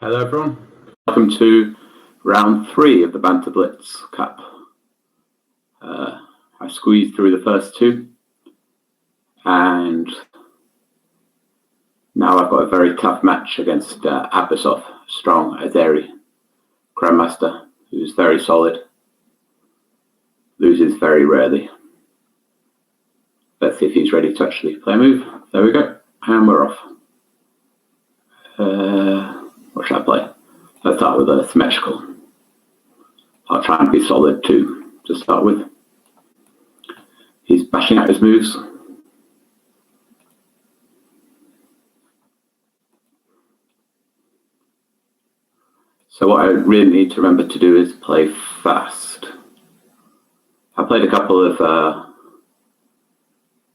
Hello everyone, welcome to round 3 of the Banter Blitz Cup. I squeezed through the first two and now I've got a very tough match against Abasov, strong Azeri Grandmaster, who's very solid, loses very rarely. Let's see if he's ready to actually play a move. There we go, and we're off. What should I play? Let's start with a symmetrical. I'll try and be solid too, to start with. He's bashing out his moves. So what I really need to remember to do is play fast. I played a couple of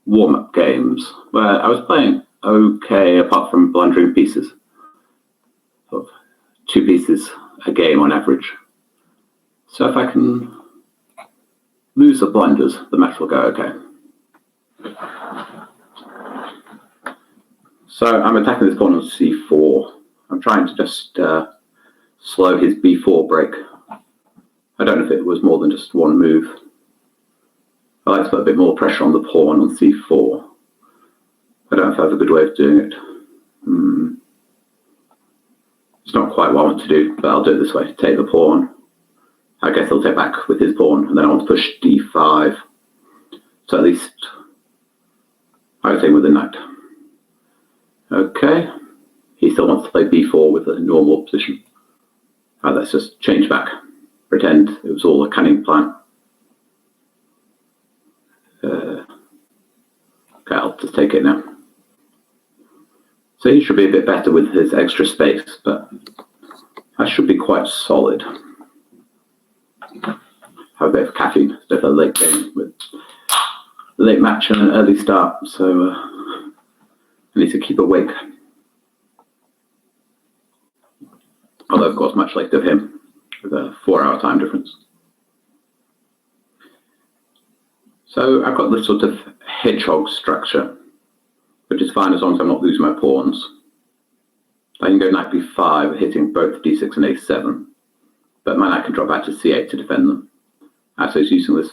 warm-up games where I was playing okay apart from blundering pieces. Sort of 2 pieces a game on average. So if I can lose the blunders, the match will go okay. So I'm attacking this pawn on c4. I'm trying to just slow his b4 break. I don't know if it was more than just one move. I like to put a bit more pressure on the pawn on c4. I don't know if I have a good way of doing it. It's not quite what I want to do, but I'll do it this way. Take the pawn. I guess he'll take back with his pawn, and then I want to push d5. So at least I would say with the knight. Okay. He still wants to play b4 with a normal position. Let's just change back. Pretend it was all a cunning plan. Okay, I'll just take it now. So he should be a bit better with his extra space, but I should be quite solid. Have a bit of caffeine, it's a bit of a late game with a late match and an early start, so I need to keep awake. Although, of course, much later of him, with a 4-hour time difference. So I've got this sort of hedgehog structure, which is fine as long as I'm not losing my pawns. I can go knight b5, hitting both d6 and a7, but my knight can drop back to c8 to defend them. So he's using this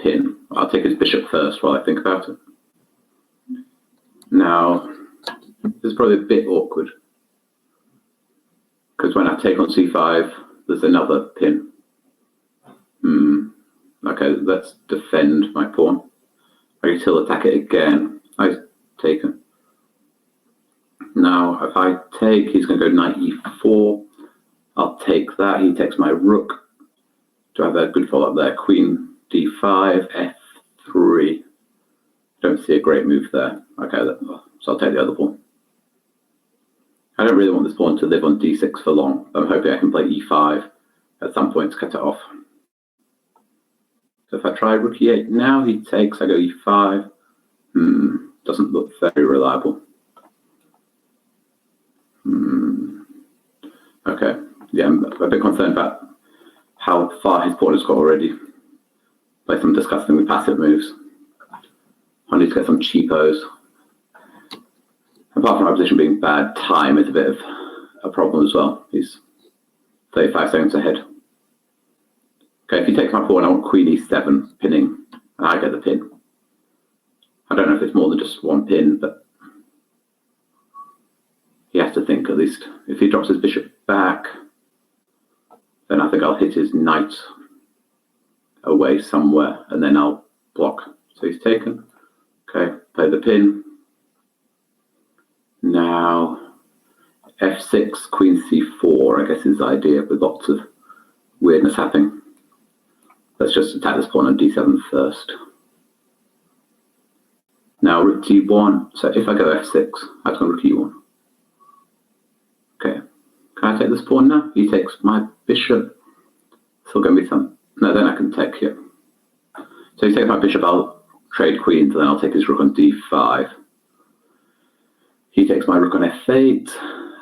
pin. I'll take his bishop first while I think about it. Now, this is probably a bit awkward, because when I take on c5, there's another pin. Okay, let's defend my pawn. I can still attack it again. I've taken. Now, if I take, he's going to go knight e4. I'll take that. He takes my rook. Do I have a good follow-up there? Queen d5, f3. Don't see a great move there. Okay, so I'll take the other pawn. I don't really want this pawn to live on d6 for long. I'm hoping I can play e5 at some point to cut it off. So if I try rook e8 now, he takes, I go e5. Doesn't look very reliable. Okay, yeah, I'm a bit concerned about how far his pawn has got already. Play some disgustingly passive moves. I need to get some cheapos. Apart from my position being bad, time is a bit of a problem as well. He's 35 seconds ahead. Okay, if he takes my pawn, I want queen e7, pinning, and I get the pin. I don't know if it's more than just one pin, but he has to think at least. If he drops his bishop back, then I think I'll hit his knight away somewhere, and then I'll block. So he's taken. Okay, play the pin. Now, f6, queen c4, I guess is the idea, with lots of weirdness happening. Let's just attack this pawn on d7 first. Now, rook d1. So if I go f6, I've got rook e1. Okay. Can I take this pawn now? He takes my bishop. Still going to be some. No, then I can take here. So he takes my bishop, I'll trade queens, and then I'll take his rook on d5. He takes my rook on f8,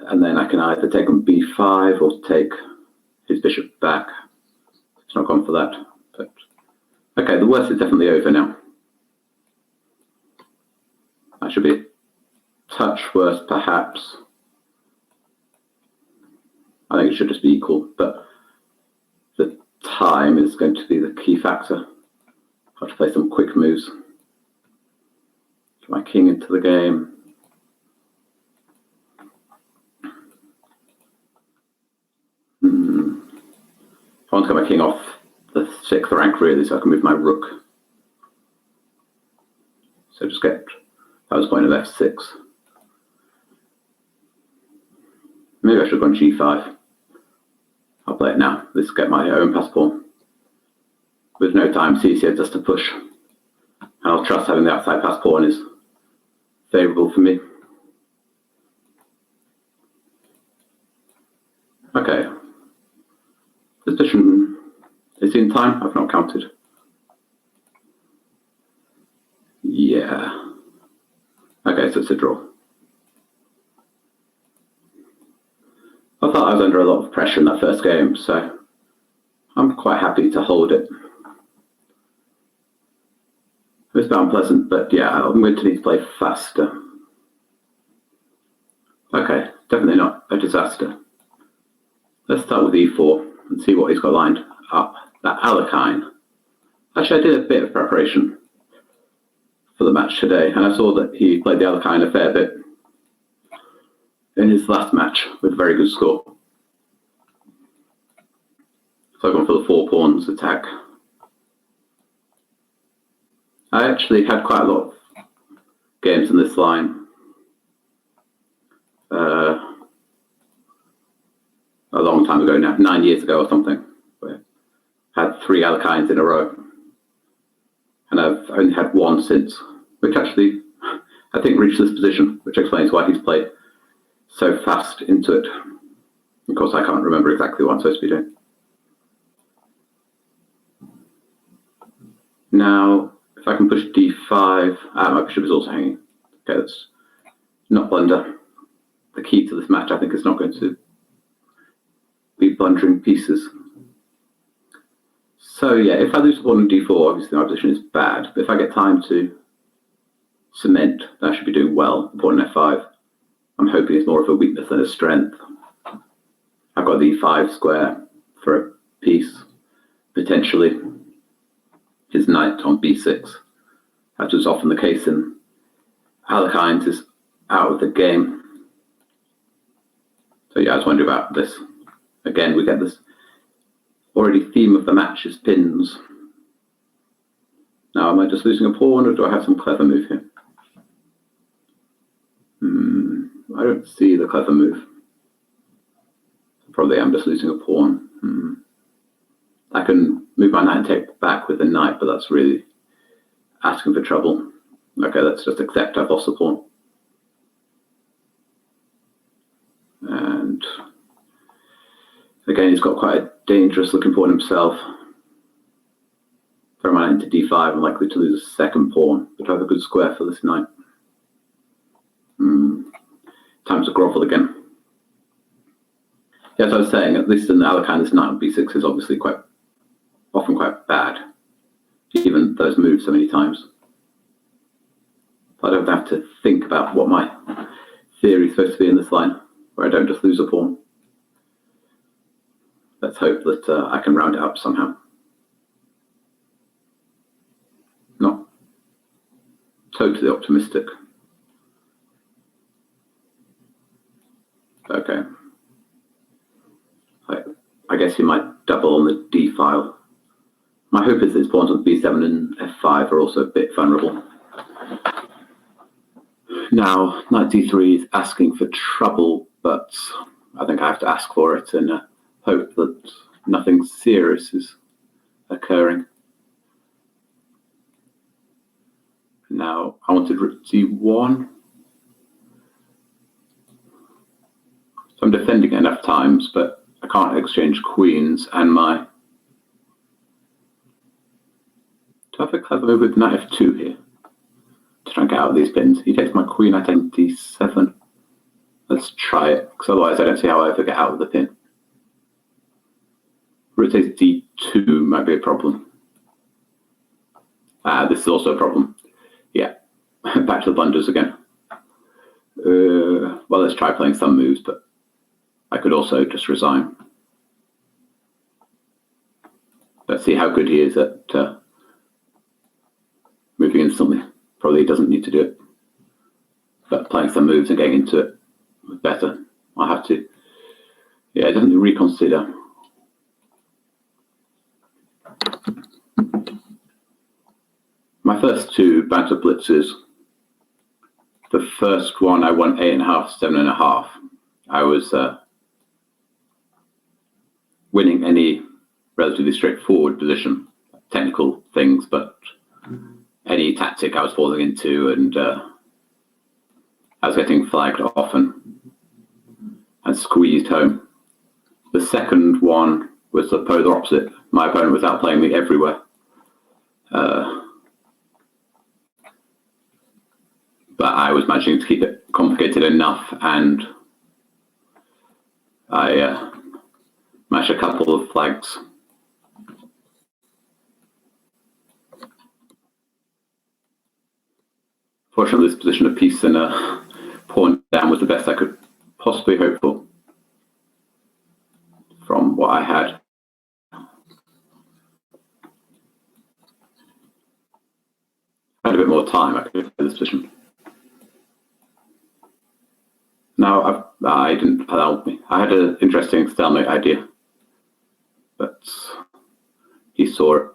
and then I can either take on b5 or take his bishop back. It's not gone for that. But okay, the worst is definitely over now. That should be a touch worse, perhaps. I think it should just be equal, but the time is going to be the key factor. I have to play some quick moves. Get my king into the game. I want to get my king off the 6th rank, really, so I can move my rook. So just get, that was point of f6. Maybe I should have gone g5. I'll play it now. Let's get my own passport. With no time, c6 just to push. And I'll trust having the outside pass pawn is favourable for me. Okay. Position is in time. I've not counted. Yeah. Okay, so it's a draw. I thought I was under a lot of pressure in that first game, so I'm quite happy to hold it. It's a bit unpleasant, but yeah, I'm going to need to play faster. Okay, definitely not a disaster. Let's start with e4 and see what he's got lined up. That Alekhine. Actually, I did a bit of preparation for the match today, and I saw that he played the Alekhine a fair bit in his last match with a very good score. So I've gone for the 4 pawns attack. I actually had quite a lot of games in this line a long time ago now, 9 years ago or something, where I had 3 Alekhines in a row. And I've only had one since, which actually I think reached this position, which explains why he's played so fast into it. Of course, I can't remember exactly what I'm supposed to be doing. Now, if I can push d5, my bishop is also hanging. Okay, that's not blunder. The key to this match, I think, is not going to be blundering pieces. So yeah, if I lose the pawn on d4, obviously my position is bad. But if I get time to cement, that should be doing well. The pawn on f5, I'm hoping it's more of a weakness than a strength. I've got the e5 square for a piece, potentially. His knight on b6. That was often the case in Alekhines is out of the game. So yeah, I was wondering about this. Again, we get this already theme of the match is pins. Now, am I just losing a pawn, or do I have some clever move here? I don't see the clever move. Probably I'm just losing a pawn. I can move my knight and take back with the knight, but that's really asking for trouble. Okay, let's just accept I've lost a pawn. And again, he's got quite a dangerous looking pawn himself. Throw my knight into d5, I'm likely to lose a second pawn, but I have a good square for this knight. Time to grovel again. Yeah, as I was saying, at least in the Alekhine, this knight on b6 is obviously often quite bad, even though it's moved so many times. I don't have to think about what my theory is supposed to be in this line, where I don't just lose a pawn. Let's hope that I can round it up somehow. Not totally optimistic. Okay. I guess he might double on the d file. My hope is that his pawns on b7 and f5 are also a bit vulnerable. Now, knight d3 is asking for trouble, but I think I have to ask for it and hope that nothing serious is occurring. Now, I wanted rook d1. So I'm defending it enough times, but I can't exchange queens, and my... Do I have a clever move with knight f2 here? To try and get out of these pins. He takes my queen, I take d7. Let's try it, because otherwise I don't see how I ever get out of the pin. Rook takes d2 might be a problem. This is also a problem. Yeah, back to the blunders again. Well, let's try playing some moves, but I could also just resign. Let's see how good he is at moving instantly. Probably doesn't need to do it, but playing some moves and getting into it was better. I have to, yeah, definitely reconsider. My first two Banter Blitzes, the first one I won 8.5, 7.5. I was winning any relatively straightforward position, technical things, but any tactic I was falling into, and I was getting flagged often and squeezed home. The second one was the polar opposite. My opponent was outplaying me everywhere. But I was managing to keep it complicated enough, and I mashed a couple of flags. Fortunately, this position of piece and a pawn down was the best I could possibly hope for from what I had. I had a bit more time, I could play this position. No, I didn't allow me. I had an interesting stalemate idea, but he saw it.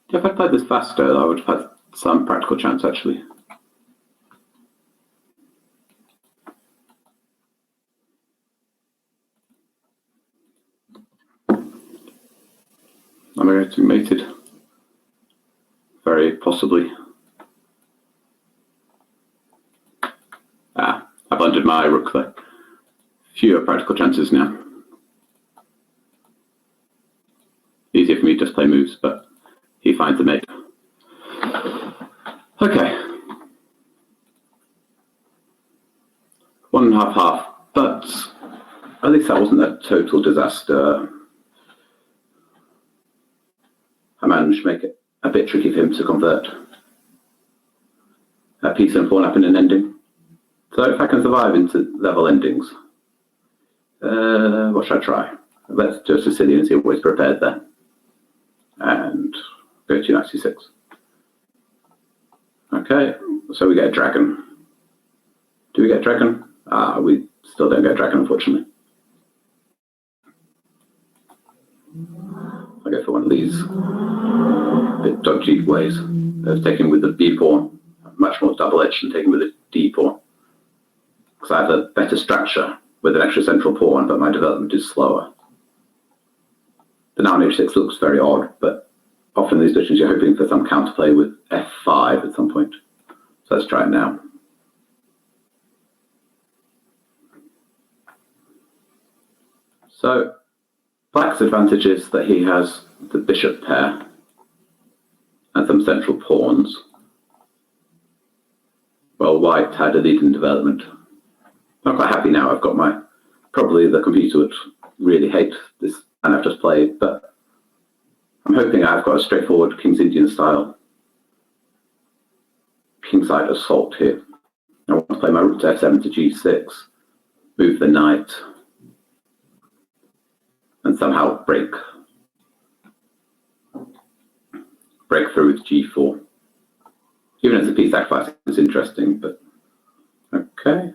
If I'd played this faster, I would have had some practical chance, actually. I'm getting mated. Very possibly. I blundered my rook there. Fewer practical chances now. Easier for me to just play moves, but he finds the mate. Okay. 1.5/2, but at least that wasn't a total disaster. I managed to make it a bit tricky for him to convert. A piece and pawn up in an ending. So if I can survive into level endings, what should I try? Let's do a Sicilian and see what he's prepared there. And go to knight c6. Okay, so we get a dragon. Do we get a dragon? We still don't get a dragon, unfortunately. I go for one of these bit dodgy ways of taking with the b pawn, much more double-edged than taking with the d pawn. Because I have a better structure with an extra central pawn, but my development is slower. The now on h6 looks very odd, but often in these positions you're hoping for some counterplay with f5 at some point. So let's try it now. So black's advantage is that he has the bishop pair and some central pawns, while white had a lead in development. I'm quite happy now. I've got my, probably the computer would really hate this and I've just played, but I'm hoping I've got a straightforward King's Indian style kingside assault here. I want to play my rook to f7 to g6, move the knight, and somehow break through with g4. Even as a piece sacrifice is interesting, but okay.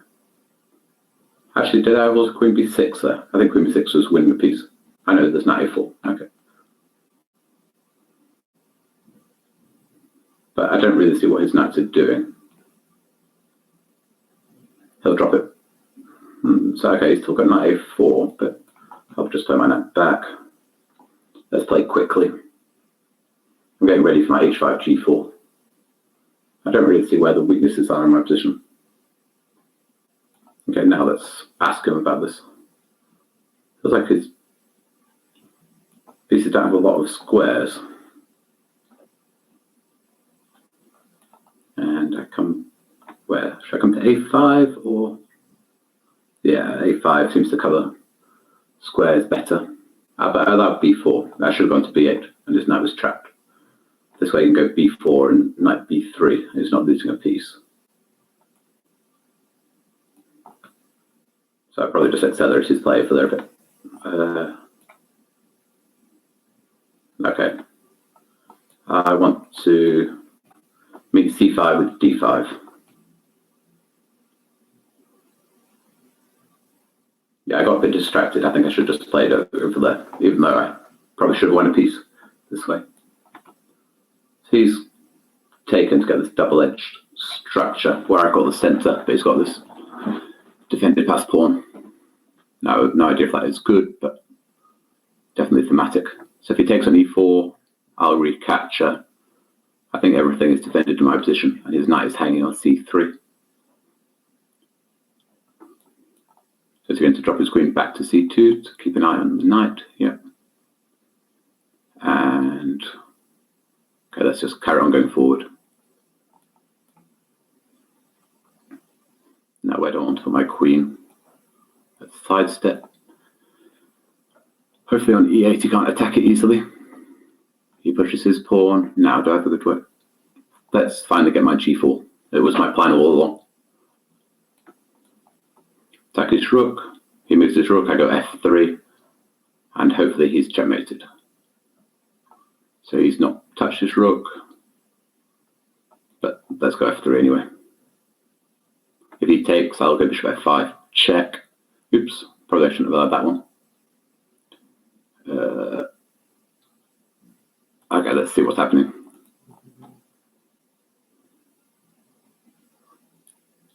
Actually, did I was queen b6 there? I think queen b6 was winning the piece. I know there's knight a4. Okay. But I don't really see what his knights are doing. He'll drop it. So okay, he's still got knight a4, but I'll just play my knight back. Let's play quickly. I'm getting ready for my h5, g4. I don't really see where the weaknesses are in my position. Okay, now let's ask him about this. Feels like his pieces don't have a lot of squares. And I come, where? Should I come to a5 or? Yeah, a5 seems to cover squares better. But I allowed b4. I should have gone to b8 and his knight was trapped. This way you can go b4 and knight b3. He's not losing a piece. So I probably just accelerate his play for a little bit. Okay. I want to meet c5 with d5. Yeah, I got a bit distracted. I think I should just play it over there, even though I probably should have won a piece this way. So he's taken to get this double-edged structure where I've got the center, but he's got this defended pass pawn. No idea if that is good, but definitely thematic. So if he takes on e4, I'll recapture. I think everything is defended in my position, and his knight is hanging on c3. So he's going to drop his queen back to c2 to keep an eye on the knight. Yeah. And okay, let's just carry on going forward. Now where do I want to put my queen? Let's sidestep. Hopefully on e8 he can't attack it easily. He pushes his pawn. Now do I have a good work? Let's finally get my g4. It was my plan all along. Attack his rook. He moves his rook. I go f3. And hopefully he's checkmated. So he's not touched his rook. But let's go f3 anyway. If he takes, I'll go bishop f5. Check. Oops. Probably I shouldn't have allowed that one. Okay, let's see what's happening.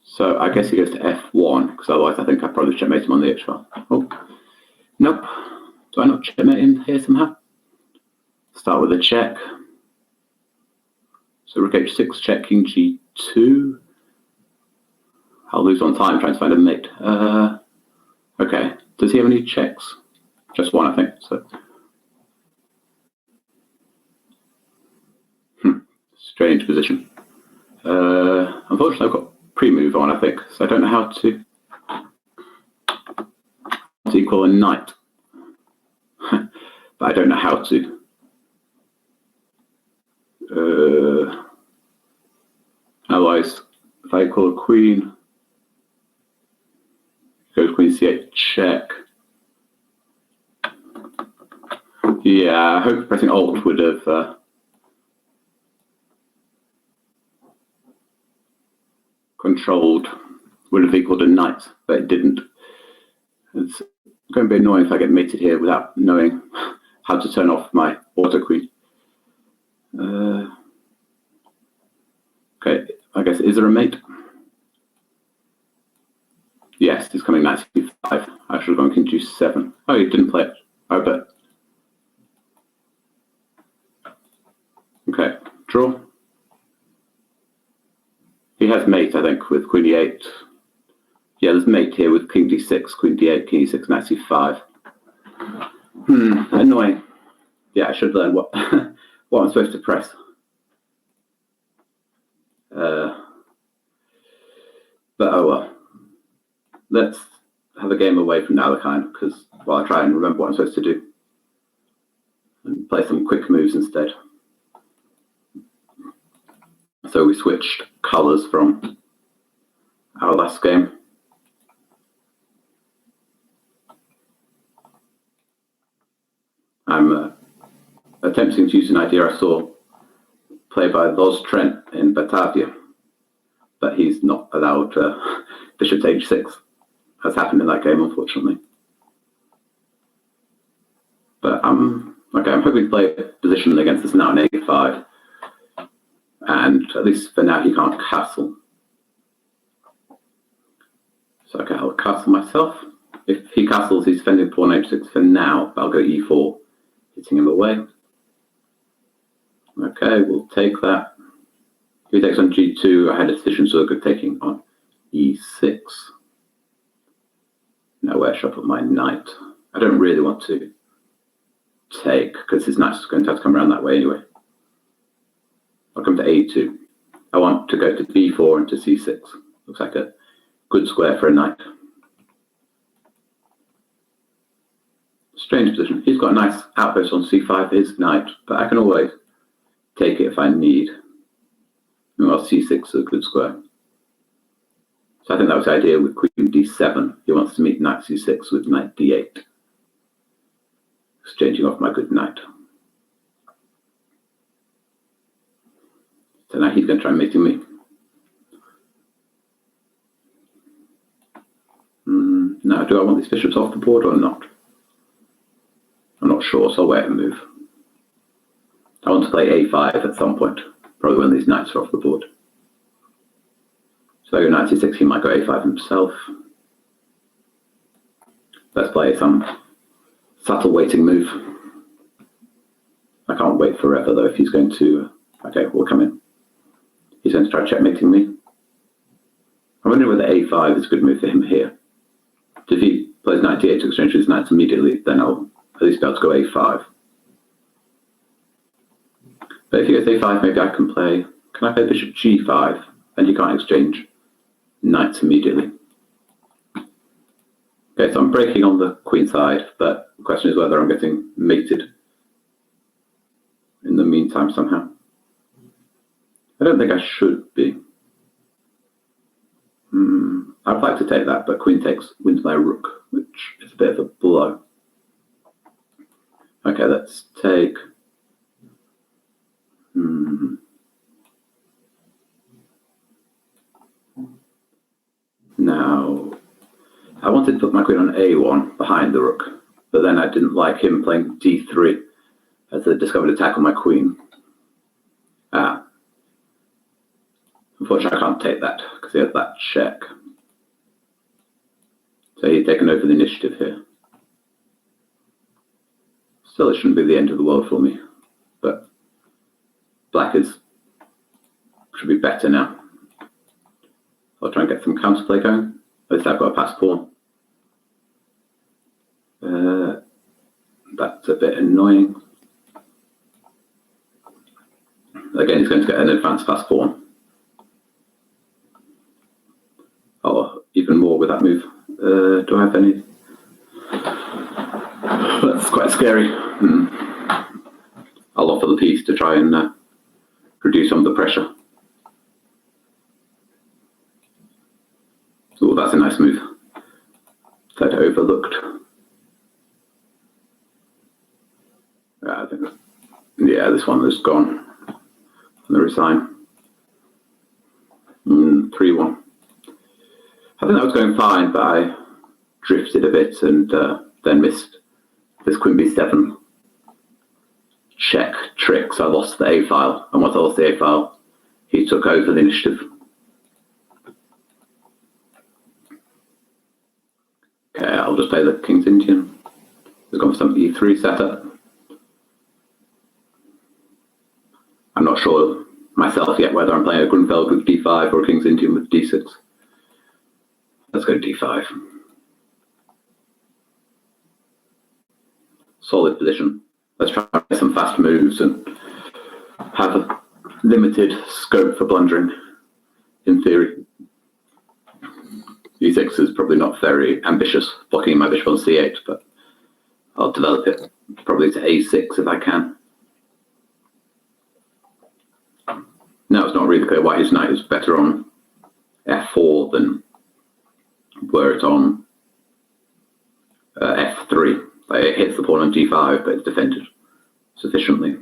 So I guess he goes to f1, because otherwise I think I probably checkmate him on the h-file. Oh, nope. Do I not checkmate him here somehow? Start with a check. So rook h6, check, king g2. I'll lose on time trying to find a mate. Okay, does he have any checks? Just one, I think. So, strange position. Unfortunately, I've got pre-move on, I think, so I don't know how to equal a knight. But I don't know how to. Otherwise, if I equal a queen, goes queen c8, check. Yeah, I hope pressing alt would have would have equaled a knight, but it didn't. It's going to be annoying if I get mated here without knowing how to turn off my auto queen. Okay, I guess, is there a mate? Yes, he's coming knight c5. I should have gone king g7. Oh, he didn't play it. I bet. Okay, draw. He has mate, I think, with queen e8. Yeah, there's mate here with king d6, queen d8, king e6, knight c5. Annoying. Yeah, I should learn what what I'm supposed to press. But oh well. Let's have a game away from Alekhine, because while I try and remember what I'm supposed to do, and play some quick moves instead. So we switched colours from our last game. I'm attempting to use an idea I saw played by Los Trent in Batavia, but he's not allowed bishop to h6. Has happened in that game, unfortunately. But okay, I'm hoping to play a position against this now in a5. And at least for now, he can't castle. So okay, I'll castle myself. If he castles, he's defending pawn h6 for now, but I'll go e4, hitting him away. Okay, we'll take that. If he takes on g2, I had a decision, so good taking on e6. Now where should I put my knight? I don't really want to take, because his knight's going to have to come around that way anyway. I'll come to a2. I want to go to b4 and to c6. Looks like a good square for a knight. Strange position. He's got a nice outpost on c5 for his knight, but I can always take it if I need. Well, c6 is a good square. So I think that was the idea with queen d7. He wants to meet knight c6 with knight d8. Exchanging off my good knight. So now he's going to try mating me. Now, do I want these bishops off the board or not? I'm not sure, so I'll wait and move. I want to play a5 at some point, probably when these knights are off the board. So I go knight c6, he might go a5 himself. Let's play some subtle waiting move. I can't wait forever though if he's going to... Okay, we'll come in. He's going to try checkmating me. I'm wondering whether a5 is a good move for him here. If he plays knight d8 to exchange his knights immediately, then I'll at least be able to go a5. But if he goes a5, maybe I can play... Can I play bishop g5? Then he can't exchange knights immediately. Okay, so I'm breaking on the queen side, but the question is whether I'm getting mated in the meantime somehow. I don't think I should be. I'd like to take that, but queen takes wins my rook, which is a bit of a blow. Okay, let's take... Now, I wanted to put my queen on a1 behind the rook, but then I didn't like him playing d3 as a discovered attack on my queen. Unfortunately, I can't take that because he has that check. So he's taken over the initiative here. Still, it shouldn't be the end of the world for me, but black should be better now. I'll try and get some counterplay going. At least I've got a passed pawn. That's a bit annoying. Again, he's going to get an advanced passed pawn. Oh, even more with that move. Do I have any? That's quite scary. I'll offer the piece to try and reduce some of the pressure. Oh, that's a nice move that I overlooked. I think, yeah, this one is gone. I'm going to resign. 3-1. I think that was going fine, but I drifted a bit and then missed this queen b7 check trick, so I lost the a file. And once I lost the a file, he took over the initiative. Okay, I'll just play the King's Indian. He's gone for some e3 setup. I'm not sure myself yet whether I'm playing a Grunfeld with d5 or a King's Indian with d6. Let's go d5. Solid position. Let's try and make some fast moves and have a limited scope for blundering, in theory. e6 is probably not very ambitious, blocking my bishop on c8, but I'll develop it probably to a6 if I can. Now it's not really clear why his knight is better on f4 than were it on f3. It hits the pawn on g5, but it's defended sufficiently.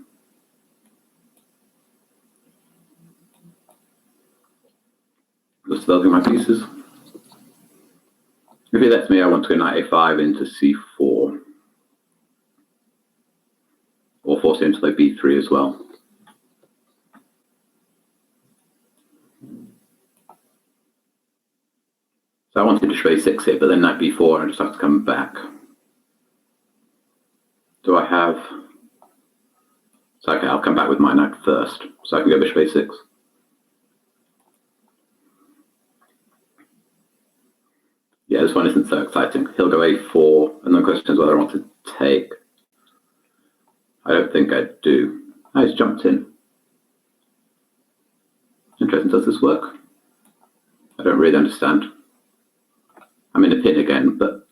Just developing my pieces. If he lets me, I want to go knight a5 into c4. Or force him to play b3 as well. So I wanted bishop a6 here, but then knight b4, I just have to come back. Do I have... So okay, I'll come back with my knight first, so I can go bishop a6. Yeah, this one isn't so exciting. He'll go a4, and the question is whether I want to take. I don't think I do. Oh, he's jumped in. Interesting, does this work? I don't really understand. I'm in a pin again, but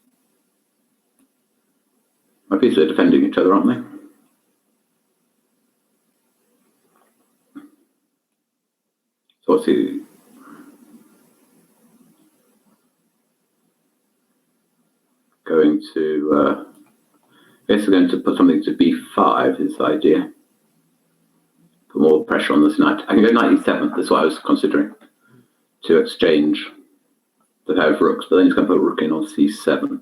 my pieces are defending each other, aren't they? So what's he? going to basically going to put something to b5 is the idea. Put more pressure on this knight. I can go knight e7. That's what I was considering, to exchange the pair of rooks, but then he's going to put rook in on c7,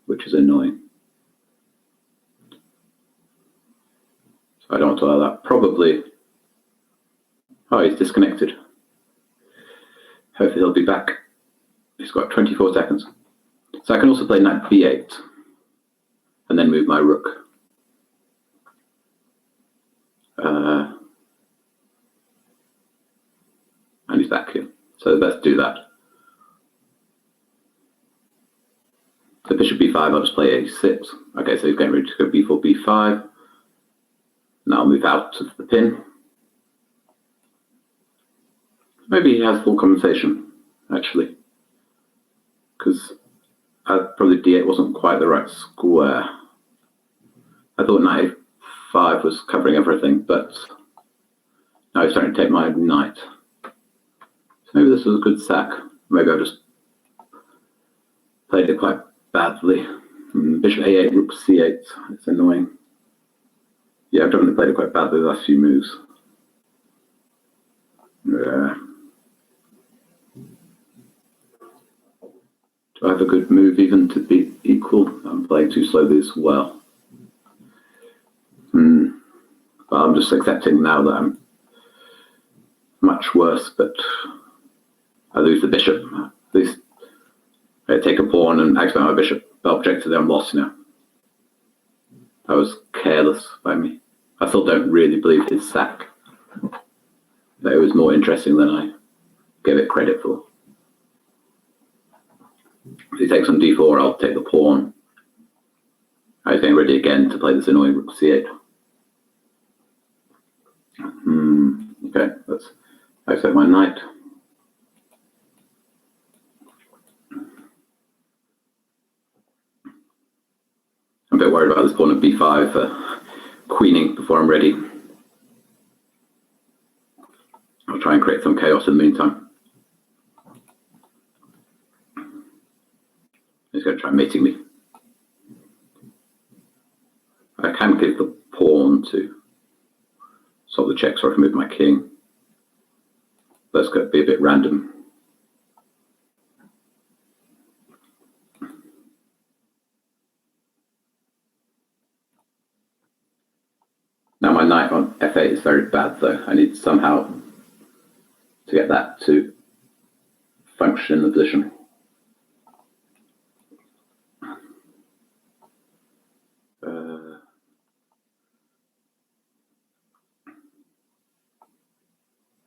which is annoying. So I don't want to allow that. Probably. Oh, he's disconnected. Hopefully he'll be back. He's got 24 seconds. So I can also play knight b8 and then move my rook. And he's back here. So let's do that. So bishop b5, I'll just play a6. Okay, so he's getting ready to go b4, b5. Now I'll move out of the pin. Maybe he has full compensation, actually. Because probably d8 wasn't quite the right square. I thought knight a5 was covering everything, but now he's starting to take my knight. So maybe this was a good sack. Maybe I just played it quite badly. Bishop a8, rook c8. It's annoying. Yeah, I've definitely played it quite badly the last few moves. Yeah. Do I have a good move even to be equal? I'm playing too slowly as well. But I'm just accepting now that I'm much worse, but I lose the bishop. At least I take a pawn and expect my bishop. Objectively, I'm lost now. That was careless by me. I still don't really believe his sack. But it was more interesting than I gave it credit for. If he takes on d4, I'll take the pawn. I was getting ready again to play this annoying rook c8. Okay, let's accept my knight. I'm a bit worried about this pawn at b5 queening before I'm ready. I'll try and create some chaos in the meantime. He's going to try mating me. I can give the pawn to solve the check so I can move my king. That's going to be a bit random. Now my knight on f8 is very bad though. I need somehow to get that to function in the position.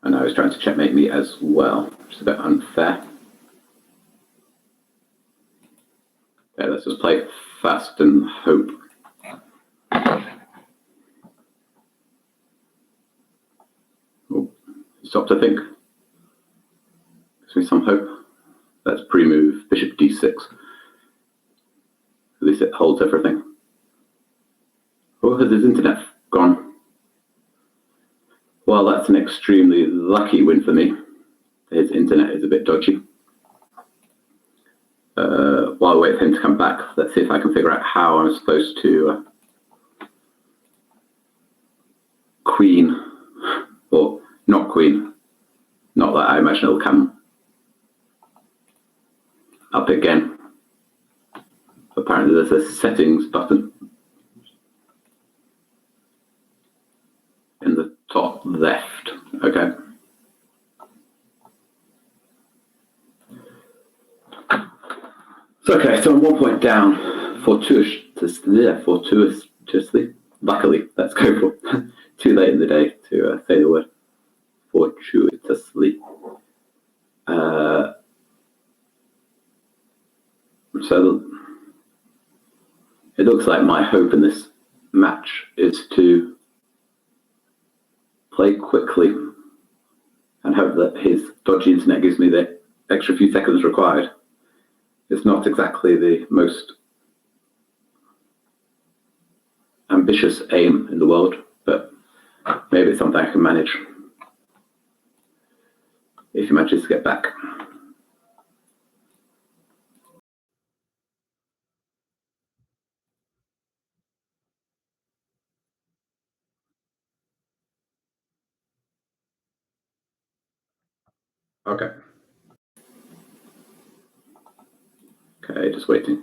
And now he's trying to checkmate me as well, which is a bit unfair. Okay, let's just play fast and hope. Oh, he stopped, I think. Gives me some hope. Let's pre-move bishop d6. At least it holds everything. Oh, has his internet gone? Well, that's an extremely lucky win for me. His internet is a bit dodgy. While I wait for him to come back, let's see if I can figure out how I'm supposed to queen, or not queen. Not that I imagine it'll come up again. Apparently there's a settings button in the top left. Okay. Okay, so I'm 1 point down fortuitously. Luckily, let's go for too late in the day to say the word fortuitously. So it looks like my hope in this match is to play quickly and hope that his dodgy internet gives me the extra few seconds required. It's not exactly the most ambitious aim in the world, but maybe it's something I can manage if he manages to get back. Okay. Okay, just waiting.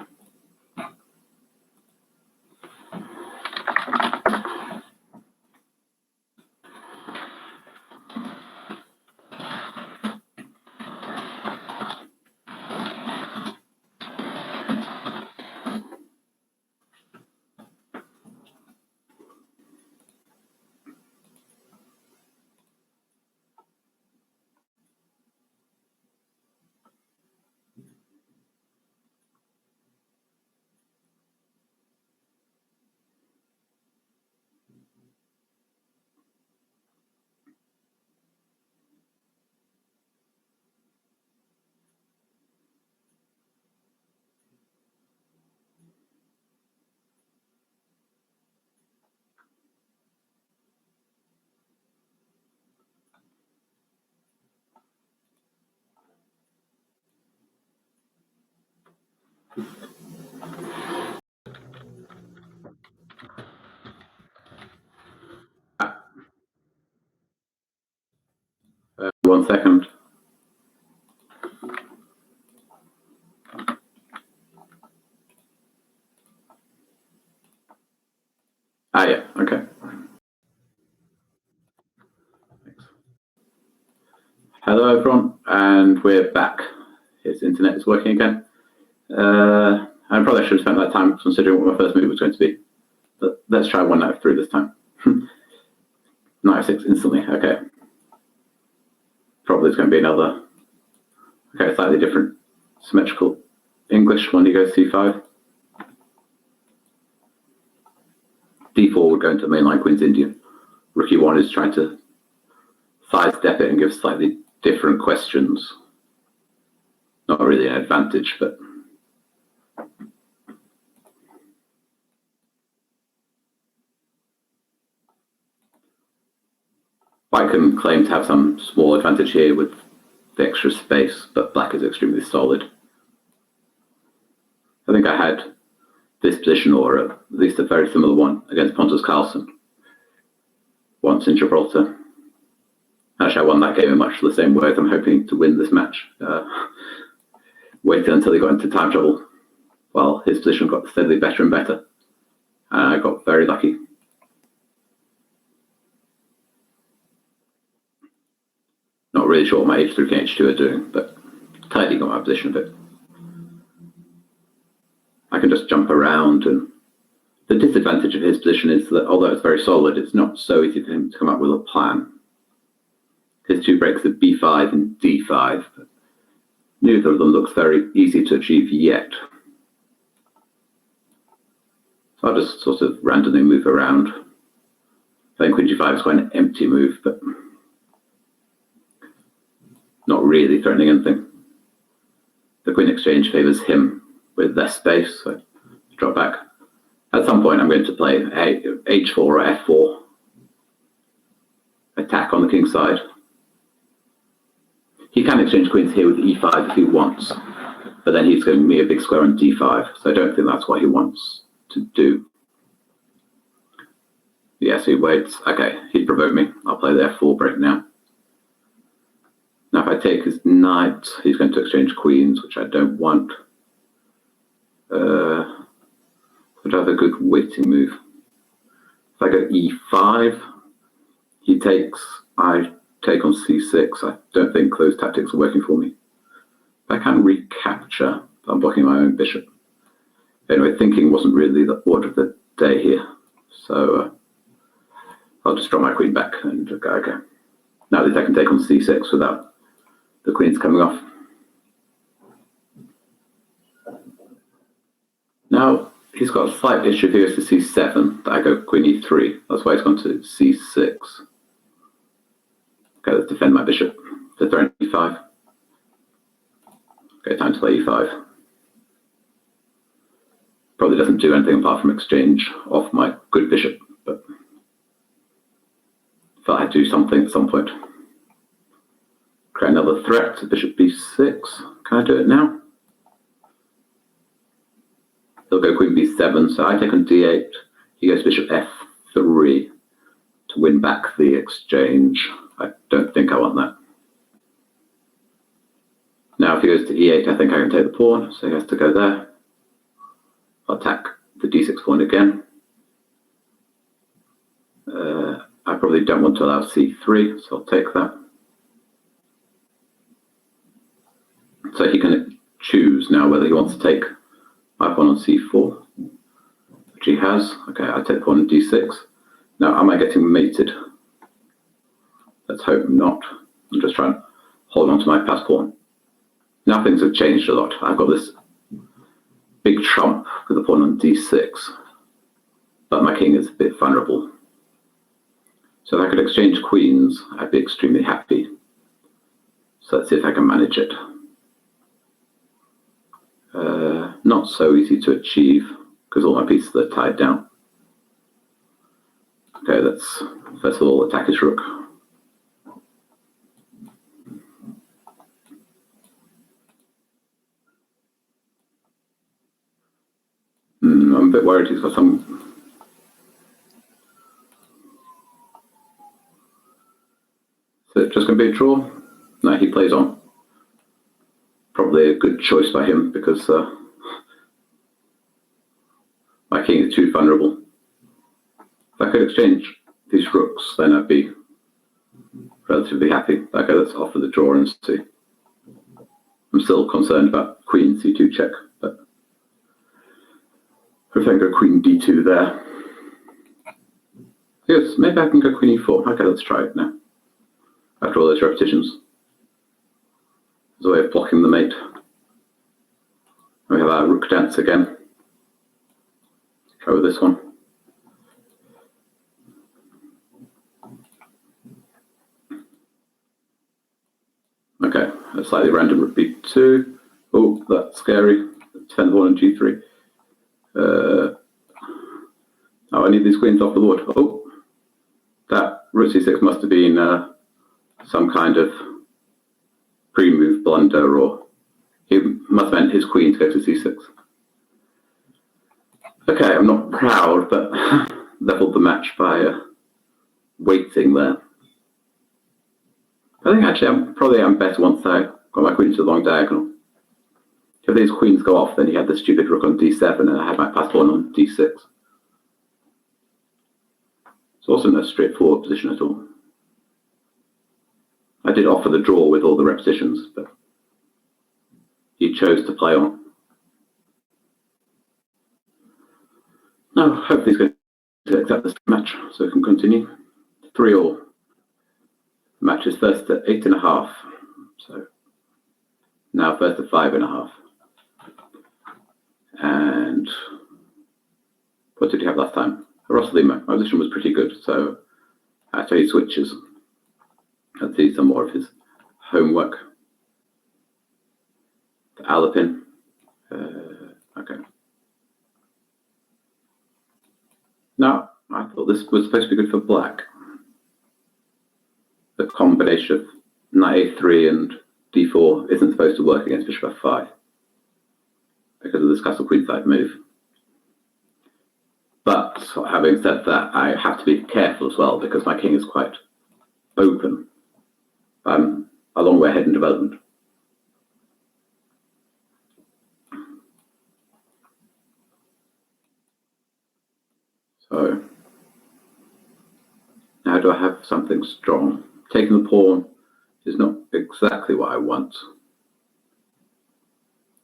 One second. Ah, yeah, okay. Thanks. Hello, everyone, and we're back. His internet is working again. I probably should have spent that time considering what my first move was going to be. But let's try one knight through this time. Knight 6 instantly, okay. Probably it's going to be another, okay, slightly different symmetrical English when he goes c5. d4 would go into mainline Queen's Indian. Rook e1 is trying to sidestep it and give slightly different questions. Not really an advantage, but White can claim to have some small advantage here with the extra space, but Black is extremely solid. I think I had this position, or at least a very similar one, against Pontus Carlsen once in Gibraltar. Actually, I won that game in much the same way as I'm hoping to win this match. Waited until he got into time trouble while his position got steadily better and better. And I got very lucky. Not really sure what my h3 and h2 are doing, but tightly got my position a bit. I can just jump around, and the disadvantage of his position is that although it's very solid, it's not so easy for him to come up with a plan. His two breaks are b5 and d5, but neither of them looks very easy to achieve yet. So I'll just sort of randomly move around. I think Queen g5 is quite an empty move, but not really threatening anything. The Queen exchange favors him with less space, so I drop back. At some point I'm going to play h4 or f4. Attack on the king's side. He can exchange queens here with e5 if he wants, but then he's giving me a big square on d5, so I don't think that's what he wants to do. Yes, he waits. Okay, he'd provoke me. I'll play the f4 break now. Now if I take his knight, he's going to exchange queens, which I don't want. Would I have a good waiting move? If I go e5, he takes, I take on c6. I don't think those tactics are working for me. I can recapture, but I'm blocking my own bishop. Anyway, thinking wasn't really the order of the day here. So I'll just drop my queen back and go, okay. Now at least I can take on c6 without the queens coming off. Now, he's got a slight issue here to c7, that I go queen e3. That's why he's gone to c6. Okay, let's defend my bishop. To throw in e5. Okay, time to play e5. Probably doesn't do anything apart from exchange off my good bishop, but thought I'd do something at some point. Create another threat to bishop b6. Can I do it now? He'll go queen b7, so I take on d8. He goes bishop f3 to win back the exchange. I don't think I want that. Now if he goes to e8, I think I can take the pawn, so he has to go there. I'll attack the d6 pawn again. I probably don't want to allow c3, so I'll take that. So he can choose now whether he wants to take my pawn on c4, which he has. Okay, I take the pawn on d6. Now, am I getting mated? Let's hope not. I'm just trying to hold on to my pass pawn. Now things have changed a lot. I've got this big trump with the pawn on d6, but my king is a bit vulnerable. So if I could exchange queens, I'd be extremely happy. So let's see if I can manage it. Not so easy to achieve because all my pieces are tied down. Okay, let's first of all attack his rook. I'm a bit worried he's got some... Is it just going to be a draw? No, he plays on. Probably a good choice by him because my king is too vulnerable. If I could exchange these rooks, then I'd be relatively happy. Okay, let's offer the draw and see. I'm still concerned about queen c2 check, but if I can go queen d2 there. Yes, maybe I can go queen e4. Okay, let's try it now. After all those repetitions. As a way of blocking the mate. We have our rook dance again. Try with this one. Okay, a slightly random rook b2. Oh, that's scary. Defend the pawn on g3. Oh, I need these queens off the board. Oh, that rook c6 must have been some kind of pre-move blunder, or he must have meant his queen to go to c6. Okay, I'm not proud, but leveled the match by waiting there. I think actually I'm better once I got my queen to the long diagonal. If these queens go off, then he had the stupid rook on d7, and I had my pass pawn on d6. It's also no straightforward position at all. I did offer the draw with all the repetitions, but he chose to play on. No, hopefully he's going to accept this match so we can continue. 3-all. The match is first at 8.5, so now first at 5.5. And what did he have last time? Rosslima. My position was pretty good, so after he switches, let's see some more of his homework. The Alapin. Okay. Now, I thought this was supposed to be good for black. The combination of knight a3 and d4 isn't supposed to work against bishop f5 because of this castle queen side move. But having said that, I have to be careful as well because my king is quite open. I'm a long way ahead in development. So now do I have something strong? Taking the pawn is not exactly what I want.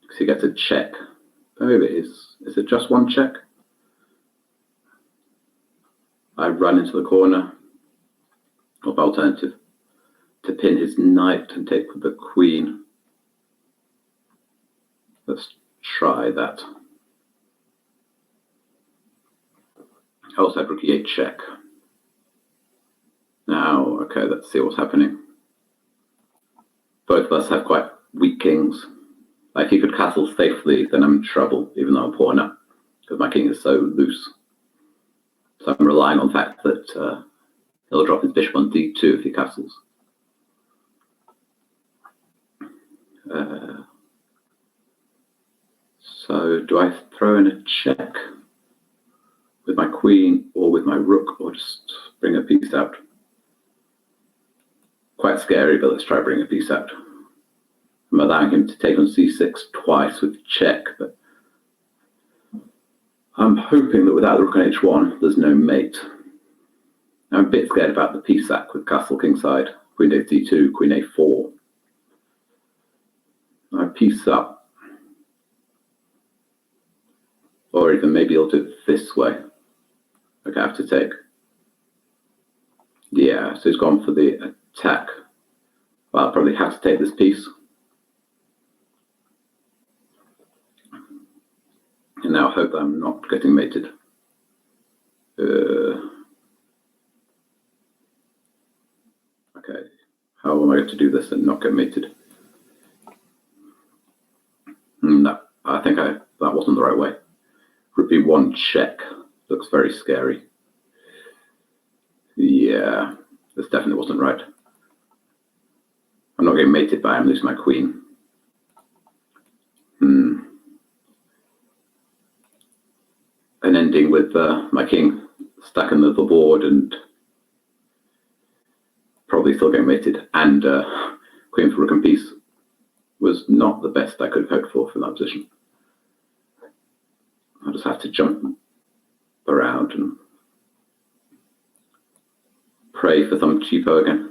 Because he gets a check. Oh, maybe it is. Is it just one check? I run into the corner. Or alternative. To pin his knight and take the queen. Let's try that. I also have rook e8 check. Now, okay, let's see what's happening. Both of us have quite weak kings. Like, if he could castle safely, then I'm in trouble, even though I'm pawn up, because my king is so loose. So I'm relying on the fact that he'll drop his bishop on d2 if he castles. So do I throw in a check with my queen or with my rook, or just bring a piece out? Quite scary, but let's try bring a piece out. I'm allowing him to take on c6 twice with check, but I'm hoping that without the rook on h1, there's no mate. I'm a bit scared about the piece sack with castle kingside, queen takes d2, queen a4. I piece up. Or even maybe I'll do it this way. Okay, I have to take. Yeah, so he's gone for the attack. Well, I'll probably have to take this piece. And now I hope I'm not getting mated. Okay, how am I going to do this and not get mated? No, I think that wasn't the right way. Rook b1 check. Looks very scary. Yeah, this definitely wasn't right. I'm not getting mated by him, losing my queen. An ending with my king stacking the board and probably still getting mated, and queen for rook and piece was not the best I could have hoped for from that position. I'll just have to jump around and pray for some cheapo again.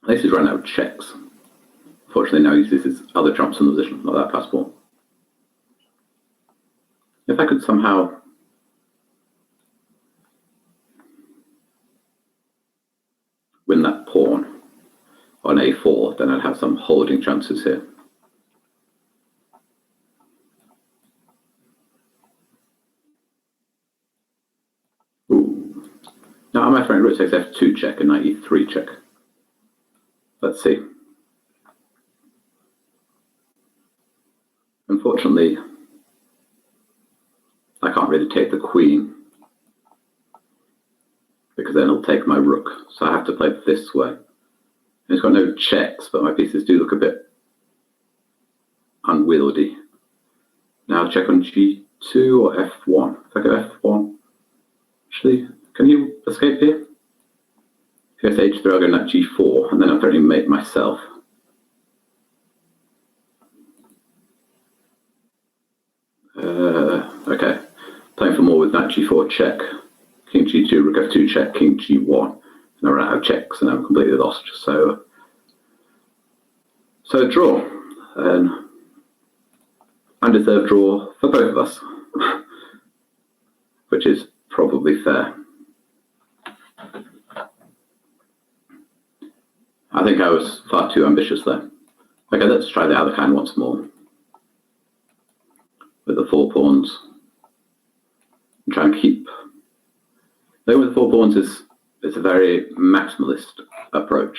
At least he's run out of checks. Fortunately, now he uses his other trumps in the position, not that passport. If I could somehow win that pawn on a4, then I'd have some holding chances here. Ooh. Now, my friend rook takes f2 check and knight e3 check. Let's see. Unfortunately, I can't really take the queen because then it'll take my rook. So I have to play it this way. And it's got no checks, but my pieces do look a bit unwieldy. Now check on g2 or f1. If I go f1, actually, can you escape here? If I go to h3, I'll go knight g4, and then I'll threatening to mate myself. Okay, playing for more with knight g4 check, king g2, rook f2 check, king g1. And I run out of checks, and I'm completely lost. So a draw, an undeserved draw for both of us, which is probably fair. I think I was far too ambitious there. Okay, let's try the other kind once more. With the 4 pawns. And try and keep. Though with the 4 pawns it's a very maximalist approach.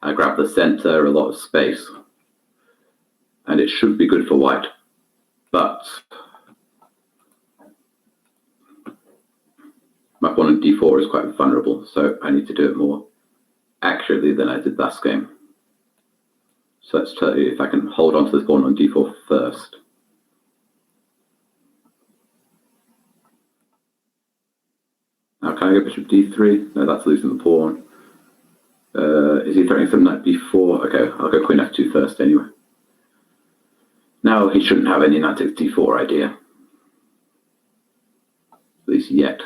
I grab the center, a lot of space, and it should be good for white. But my pawn on d4 is quite vulnerable, so I need to do it more accurately than I did last game. So let's tell you if I can hold on to this pawn on d4 first. Now can I go bishop d3? No, that's losing the pawn. Is he threatening some knight b4? Okay, I'll go queen f2 first anyway. Now he shouldn't have any knight takes d4 idea. At least yet.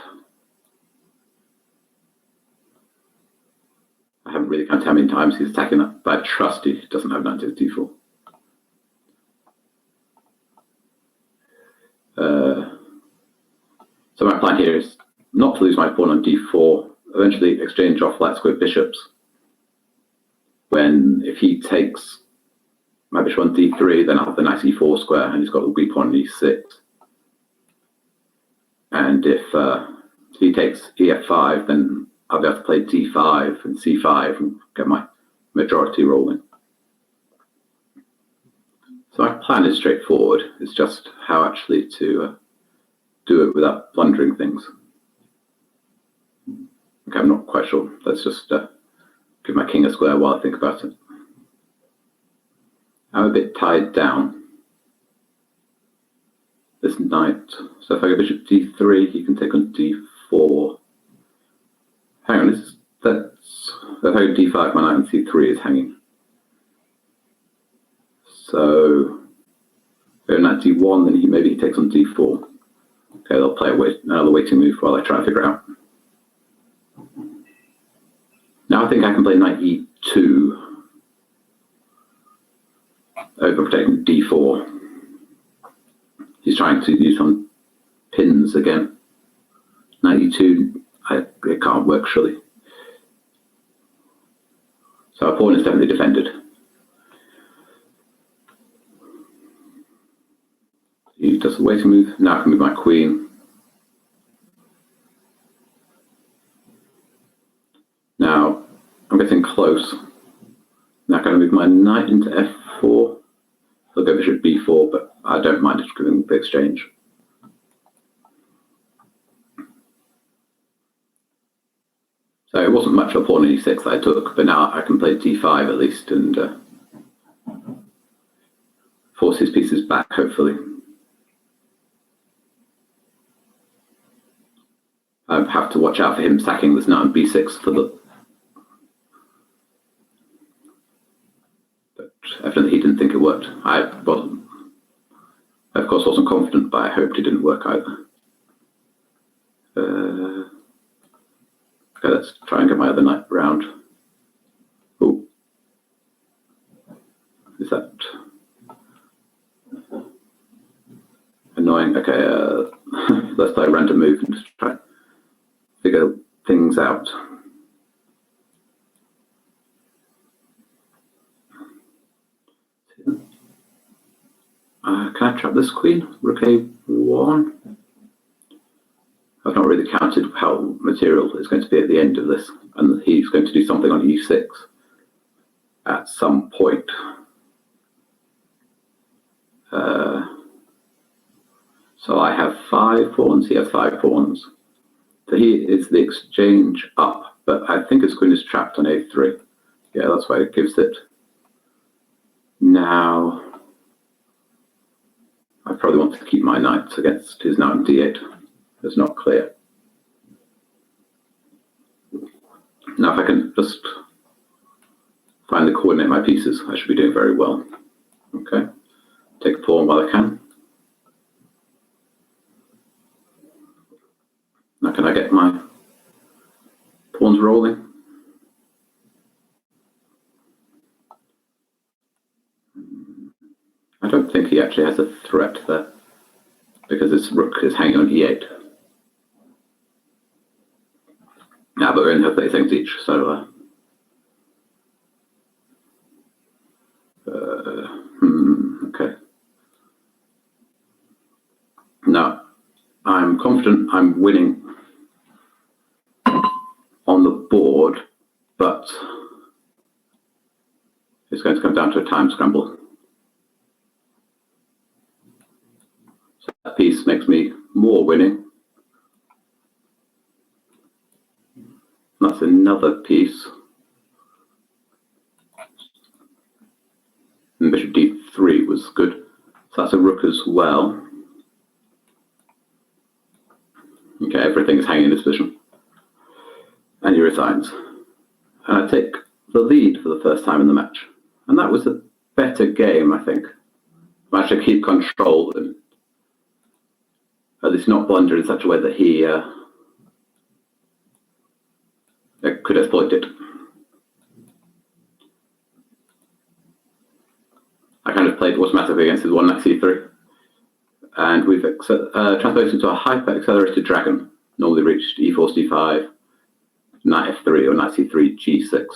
I haven't really counted how many times he's attacking that, but I trust he doesn't have knight takes d4. So my plan here is not to lose my pawn on d4, eventually exchange off flat square bishops. When if he takes my bishop on d3, then I'll have the nice e4 square, and he's got the weak pawn on e6. And if he takes ef5, then I'll be able to play d5 and c5 and get my majority rolling. So my plan is straightforward. It's just how actually to do it without blundering things. Okay, I'm not quite sure. Let's just give my king a square while I think about it. I'm a bit tied down. this knight. So if I go bishop d3, he can take on d4. Hang on, that's if I go d5, my knight on c3 is hanging. So go knight d1, then maybe he takes on d4. Okay, they'll play another waiting move while I try to figure it out. Now I think I can play knight e2 over protecting d4. He's trying to use some pins again. Knight e2, it can't work surely. So our pawn is definitely defended. He does the waiting move. Now I can move my queen. Now I'm getting close. Now I'm going to move my knight into f4. I'll go bishop b4, but I don't mind just giving the exchange. So it wasn't much of a pawn in e6 that I took, but now I can play d5 at least and force his pieces back, hopefully. I have to watch out for him sacking this knight on b6 for the... But evidently he didn't think it worked. I of course wasn't confident, but I hoped it didn't work either. Okay, let's try and get my other knight round. Oh, is that annoying? Okay, let's play a random move and just try to figure things out. Can I trap this queen? Rook a1. I've not really counted how material is going to be at the end of this, and he's going to do something on e6 at some point. So I have 5 pawns, he has 5 pawns. So he is the exchange up, but I think his queen is trapped on a3. Yeah, that's why it gives it. Now, I probably want to keep my knights against his knight on d8. It's not clear. Now if I can just finally coordinate my pieces, I should be doing very well. Okay, take a pawn while I can. Now can I get my pawns rolling? I don't think he actually has a threat there, because his rook is hanging on e8. Yeah, but we only have 30 seconds each, so okay. Now, I'm confident I'm winning on the board, but it's going to come down to a time scramble. So that piece makes me more winning. That's another piece. And bishop d3 was good. So that's a rook as well. Okay, everything is hanging in this position. And he resigns. And I take the lead for the first time in the match. And that was a better game, I think. I managed to keep control and at least not blunder in such a way that he could exploit it. I kind of played automatically against his one knight c3, and we've transposed into a hyper-accelerated dragon, normally reached e4, c5, knight f3 or knight c3, g6.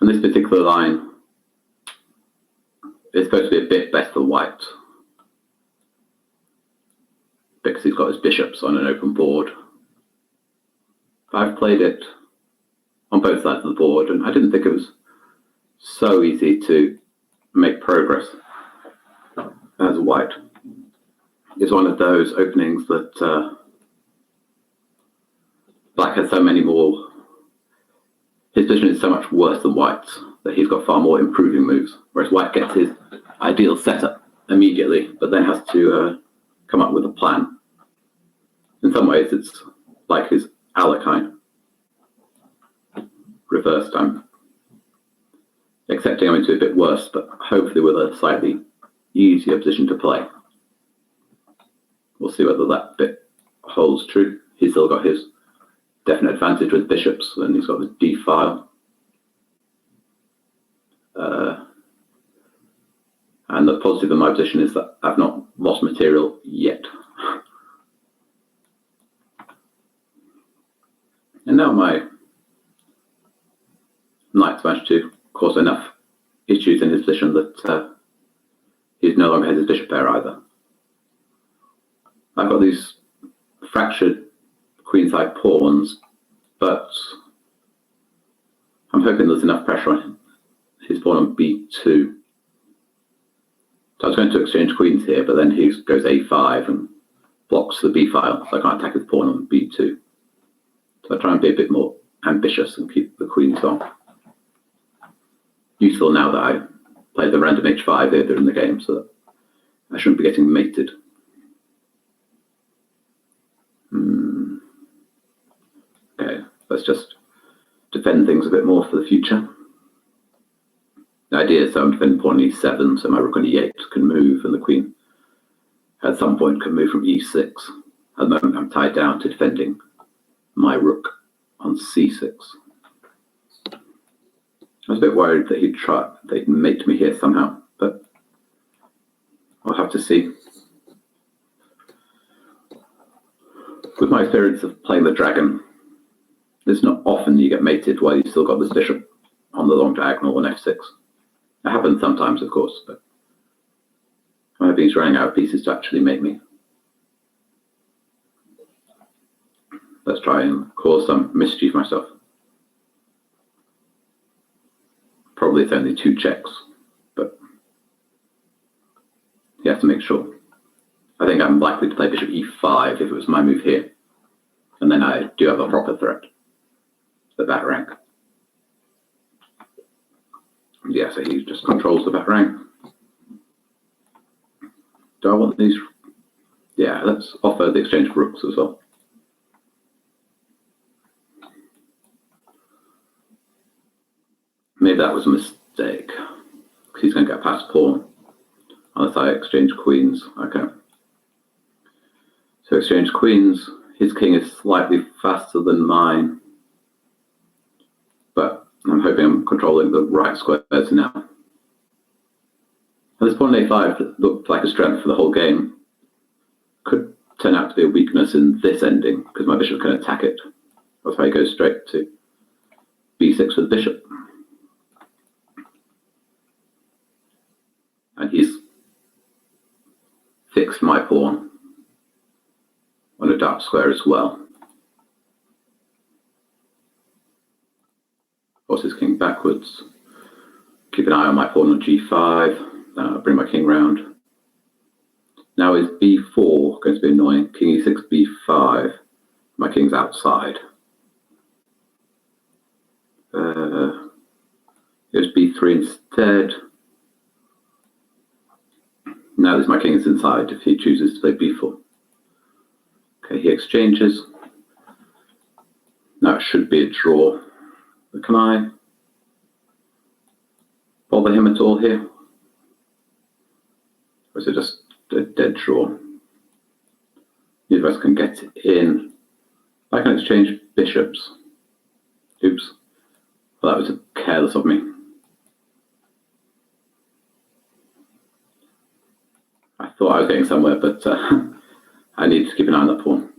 And this particular line is supposed to be a bit better than white, because he's got his bishops on an open board. I've played it on both sides of the board, and I didn't think it was so easy to make progress as white. It's one of those openings that black has so many more. His position is so much worse than white's that he's got far more improving moves, whereas white gets his ideal setup immediately, but then has to come up with a plan. In some ways, it's like his Alekhine reversed. I'm accepting I'm into a bit worse, but hopefully with a slightly easier position to play. We'll see whether that bit holds true. He's still got his definite advantage with bishops, and he's got the d-file. And the positive in my position is that I've not lost material yet. And now my knight's managed to cause enough issues in his position that he no longer has his bishop pair either. I've got these fractured queenside pawns, but I'm hoping there's enough pressure on his pawn on b2. So I was going to exchange queens here, but then he goes a5 and blocks the b-file, so I can't attack his pawn on b2. So I try and be a bit more ambitious and keep the queens on. Useful now that I played the random h5 earlier in the game, so that I shouldn't be getting mated. Okay, let's just defend things a bit more for the future. The idea is that I'm defending pawn e7, so my rook on e8 can move, and the queen at some point can move from e6. At the moment, I'm tied down to defending my rook on c6. I was a bit worried that they'd mate me here somehow, but I'll have to see. With my experience of playing the dragon, it's not often you get mated while you've still got this bishop on the long diagonal on f6. It happens sometimes, of course, but I'm hoping he's running out of pieces to actually mate me. Let's try and cause some mischief myself. Probably it's only 2 checks, but you have to make sure. I think I'm likely to play bishop e5 if it was my move here. And then I do have a proper threat, the back rank. Yeah, so he just controls the back rank. Do I want these? Yeah, let's offer the exchange for rooks as well. Maybe that was a mistake. He's going to get past pawn. Unless I exchange queens. Okay. So exchange queens. His king is slightly faster than mine. But I'm hoping I'm controlling the right squares now. And this pawn a5 that looked like a strength for the whole game could turn out to be a weakness in this ending, because my bishop can attack it. That's why he goes straight to b6 for the bishop. And he's fixed my pawn on a dark square as well. Force his king backwards. Keep an eye on my pawn on g5. Bring my king round. Now is b4 going to be annoying. King e6, b5. My king's outside. Here's b3 instead. Now this my king is inside if he chooses to play b4. Okay, he exchanges. Now it should be a draw. But can I bother him at all here? Or is it just a dead draw? Neither of us can get in. I can exchange bishops. Oops. Well, that was careless of me. I thought I was getting somewhere, but I need to keep an eye on that pawn.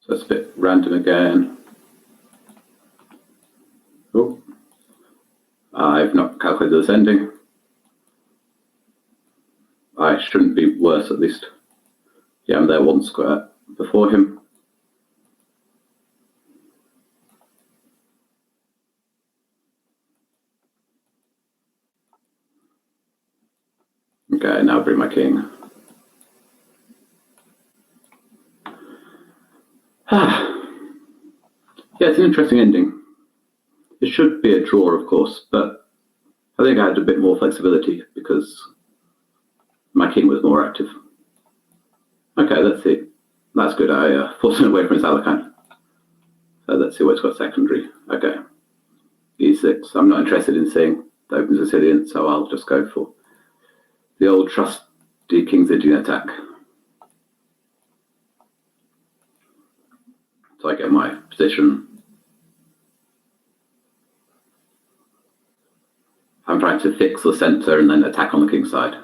So it's a bit random again. Oh, I've not calculated this ending. I shouldn't be worse, at least. Yeah, I'm there 1 square before him. Okay, now bring my king. Yeah, it's an interesting ending. should be a draw, of course, but I think I had a bit more flexibility because my king was more active. Okay, let's see. That's good. I forced him away from his Alakan. So let's see what's got secondary. Okay. E6. I'm not interested in seeing the open Sicilian, so I'll just go for the old trusty King's Indian attack. So I get my position. I'm trying to fix the centre and then attack on the king's side.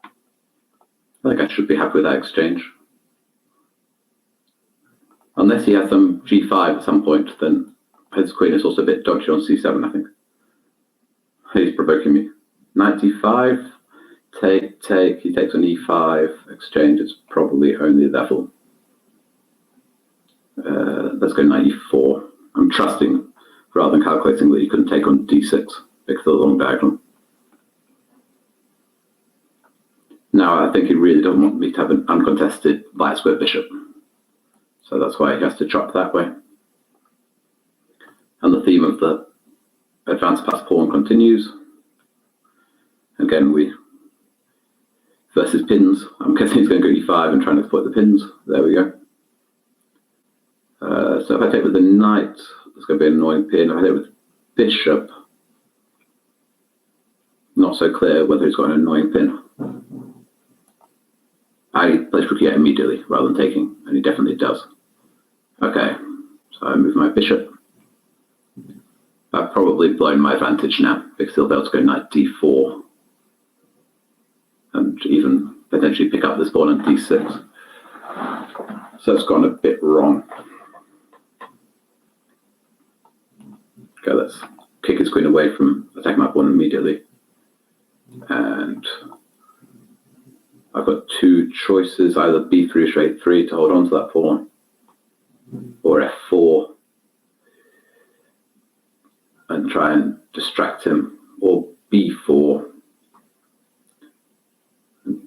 I think I should be happy with that exchange. Unless he has some g5 at some point, then his queen is also a bit dodgy on c7, I think. He's provoking me. Knight d5, take, he takes an e5, exchange, it's probably only level. Let's go knight e4. I'm trusting, rather than calculating, that he couldn't take on d6 because of the long diagonal. Now, I think he really doesn't want me to have an uncontested light square bishop. So that's why he has to chop that way. And the theme of the advanced pass pawn continues. Again, we versus pins. I'm guessing he's going to go e5 and try and exploit the pins. There we go. So if I take with the knight, it's going to be an annoying pin. If I take with bishop, not so clear whether he's got an annoying pin. I play rook e8 immediately rather than taking, and he definitely does. Okay, so I move my bishop. I've probably blown my advantage now because he'll be able to go knight d4 and even potentially pick up this pawn on d6. So it's gone a bit wrong. Okay, let's kick his queen away from attacking my pawn immediately. And I've got two choices, either b3 straight 3 to hold on to that pawn, or f4 and try and distract him, or b4 and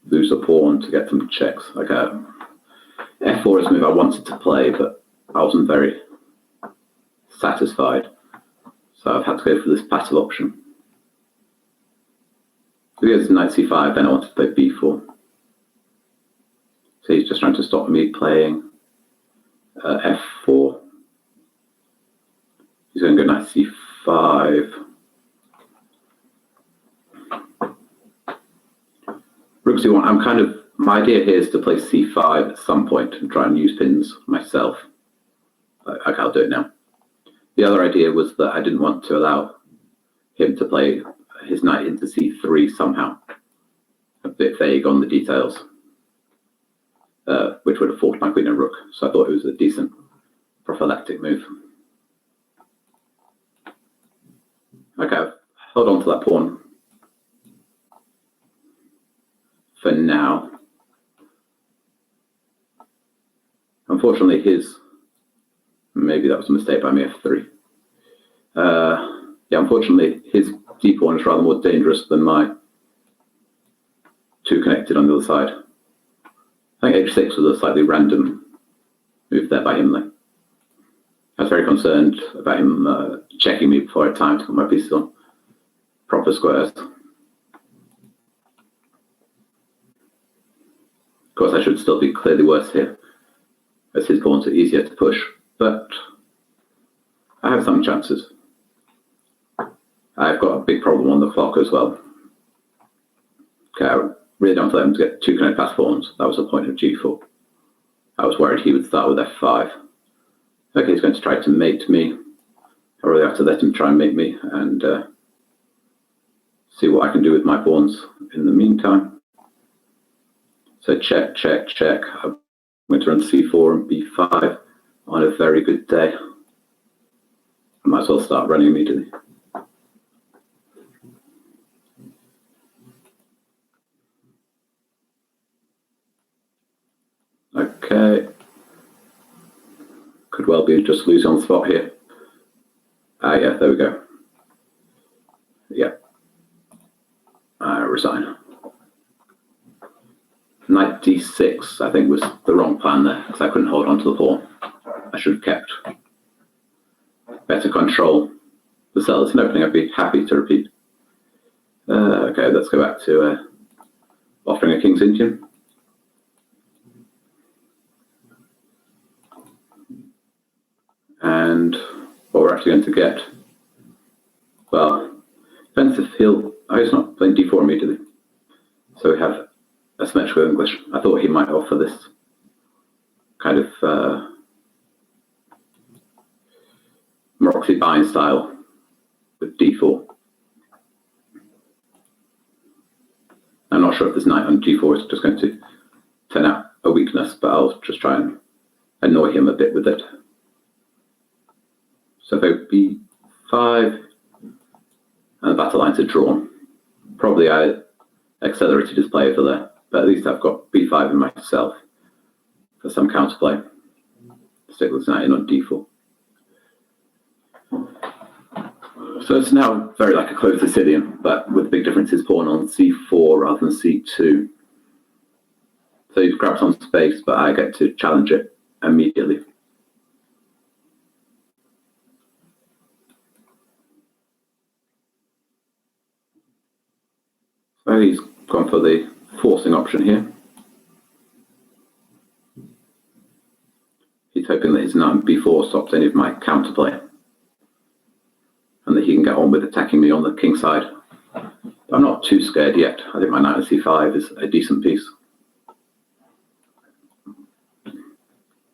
lose the pawn to get some checks. Like f4 is a move I wanted to play, but I wasn't very satisfied, so I've had to go for this passive option. If he goes to knight c5, then I want to play b4. So he's just trying to stop me playing f4. He's going to go knight c5. Rook c1. I'm kind of, my idea here is to play c5 at some point and try and use pins myself. Okay, I'll do it now. The other idea was that I didn't want to allow him to play his knight into c3 somehow. A bit vague on the details, which would have forced my queen and rook. So I thought it was a decent prophylactic move. Okay, hold on to that pawn for now. Unfortunately, maybe that was a mistake by me, f3. Yeah, unfortunately, his d pawn is rather more dangerous than my two connected on the other side. I think h6 was a slightly random move there by him, though. I was very concerned about him checking me before I had time to put my pieces on proper squares. Of course, I should still be clearly worse here, as his pawns are easier to push, but I have some chances. I've got a big problem on the clock as well. Okay, I really don't let him to get two connect pass pawns. That was the point of g4. I was worried he would start with f5. Okay, he's going to try to mate me. I really have to let him try and mate me and see what I can do with my pawns in the meantime. So check, check, check. I'm going to run c4 and b5 on a very good day. I might as well start running immediately. Okay. Could well be just losing on the spot here. Yeah, there we go. Yeah. I resign. Knight d6, I think, was the wrong plan there, because I couldn't hold on to the pawn. I should have kept better control. the cell. It's an opening I'd be happy to repeat. Okay, let's go back to offering a King's Indian. And what we're actually going to get, well, depends if he's not playing d4 immediately. So we have a symmetrical English. I thought he might offer this kind of Moxie bind style with d4. I'm not sure if this knight on g4 is just going to turn out a weakness, but I'll just try and annoy him a bit with it. So if b5 and the battle lines are drawn, probably I accelerated his play over there, but at least I've got b5 in myself for some counterplay. Stick this knight in on d4. So it's now very like a closed Sicilian, but with the big difference is pawn on c4 rather than c2. So he grabs on space, but I get to challenge it immediately. So he's gone for the forcing option here. He's hoping that his knight on b4 stops any of my counterplay, and that he can get on with attacking me on the king side. I'm not too scared yet. I think my knight on c5 is a decent piece.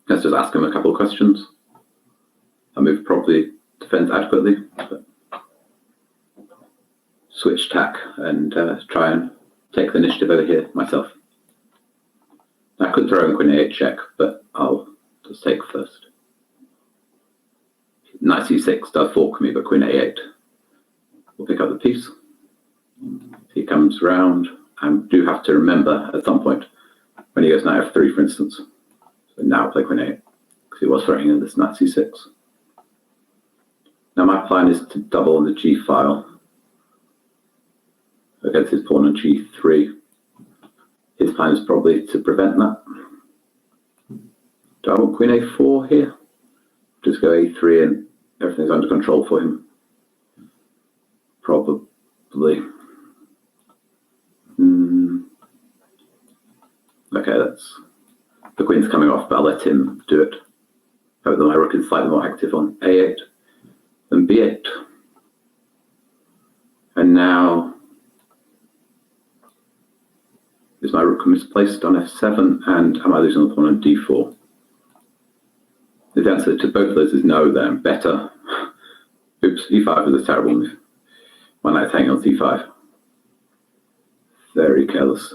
Let's just ask him a couple of questions. Our move probably defends adequately, but switch tack and try and take the initiative over here myself. I could throw in queen a8 check, but I'll just take first. Knight c6 does fork me, but queen a8 will pick up the piece. He comes round. I do have to remember at some point when he goes knight f3, for instance. So now I'll play queen a8 because he was throwing in this knight c6. Now my plan is to double on the g file against his pawn on g3. His plan is probably to prevent that. Do I want queen a4 here? Just go a3 and everything's under control for him. Probably. Okay, the queen's coming off, but I'll let him do it. Hope that my rook is slightly more active on a8 than b8. And now is my rook misplaced on f7, and am I losing the pawn on d4? The answer to both of those is no, then better. Oops, e5 is a terrible move. My knight's hanging on c5. Very careless.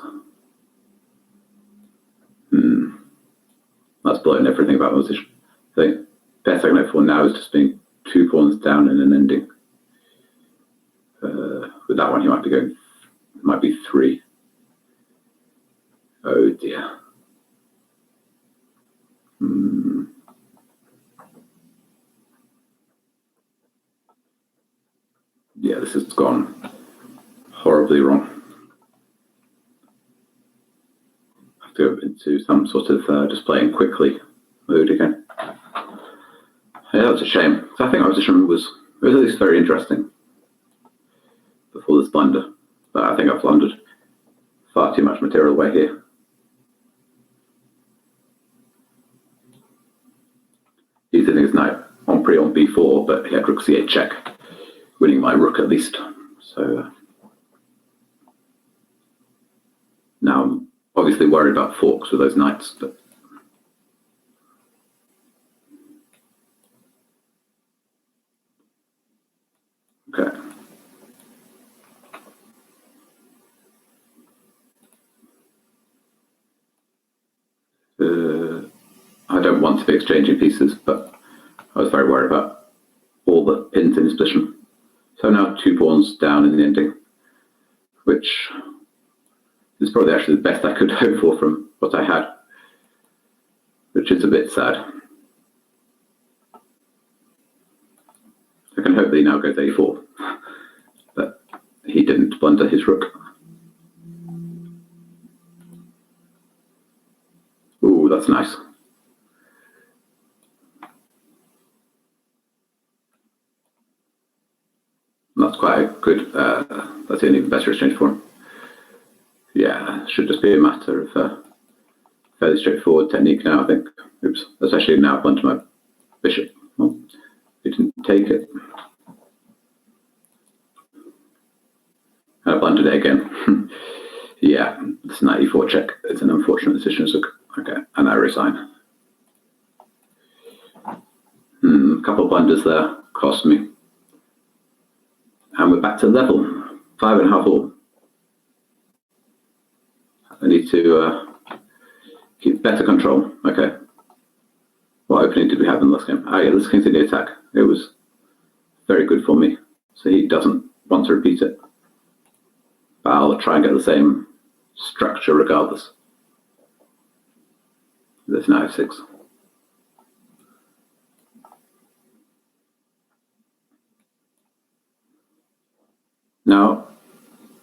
That's blowing everything about my position. I think best I can hope for now is just being 2 pawns down in an ending. With that one, he might be going, might be 3. Oh dear. Yeah, this has gone horribly wrong. I have to go into some sort of just playing quickly mode again. Yeah, that was a shame. So I think my position was at least very interesting before this blunder, but I think I've blundered far too much material away here. He's hitting his knight on b4, but he had rook c8 check, winning my rook at least. So now I'm obviously worried about forks with those knights, but okay. I don't want to be exchanging pieces, but I was very worried about all the pins in his position. So now 2 pawns down in the ending, which is probably actually the best I could hope for from what I had, which is a bit sad. I can hope that he now goes a4, but he didn't blunder his rook. Ooh, that's nice. that's an even better exchange for him. Yeah, should just be a matter of fairly straightforward technique now, I think. Oops, especially now I've gone to my bishop. Well, he didn't take it. And I blundered it again. Yeah, it's knight e4 check. It's an unfortunate decision. So, okay, and I resign. A couple of blunders there cost me. And we're back to level. 5.5 all. I need to keep better control. Okay. What opening did we have in the last game? Oh yeah, let's continue the attack. It was very good for me. So he doesn't want to repeat it. But I'll try and get the same structure regardless. There's now 6. Now,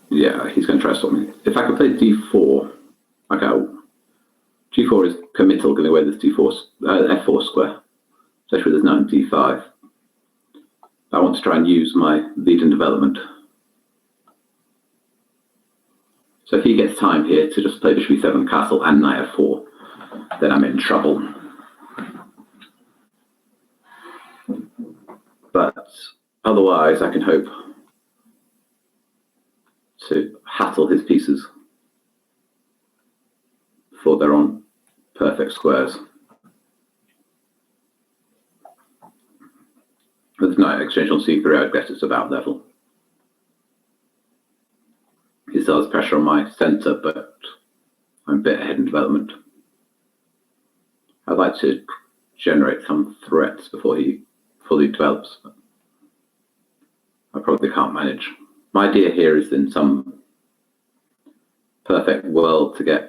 yeah, he's going to try to stop me. If I could play d4, okay, g4 is committal, giving away this f4 square, especially with this knight d5. I want to try and use my lead in development. So if he gets time here to just play bishop e7 castle and knight f4, then I'm in trouble. But otherwise, I can hope to hattle his pieces before they're on perfect squares. With knight exchange on c3, I guess it's about level. He still has pressure on my centre, but I'm a bit ahead in development. I'd like to generate some threats before he fully develops. But I probably can't manage. My idea here is in some perfect world to get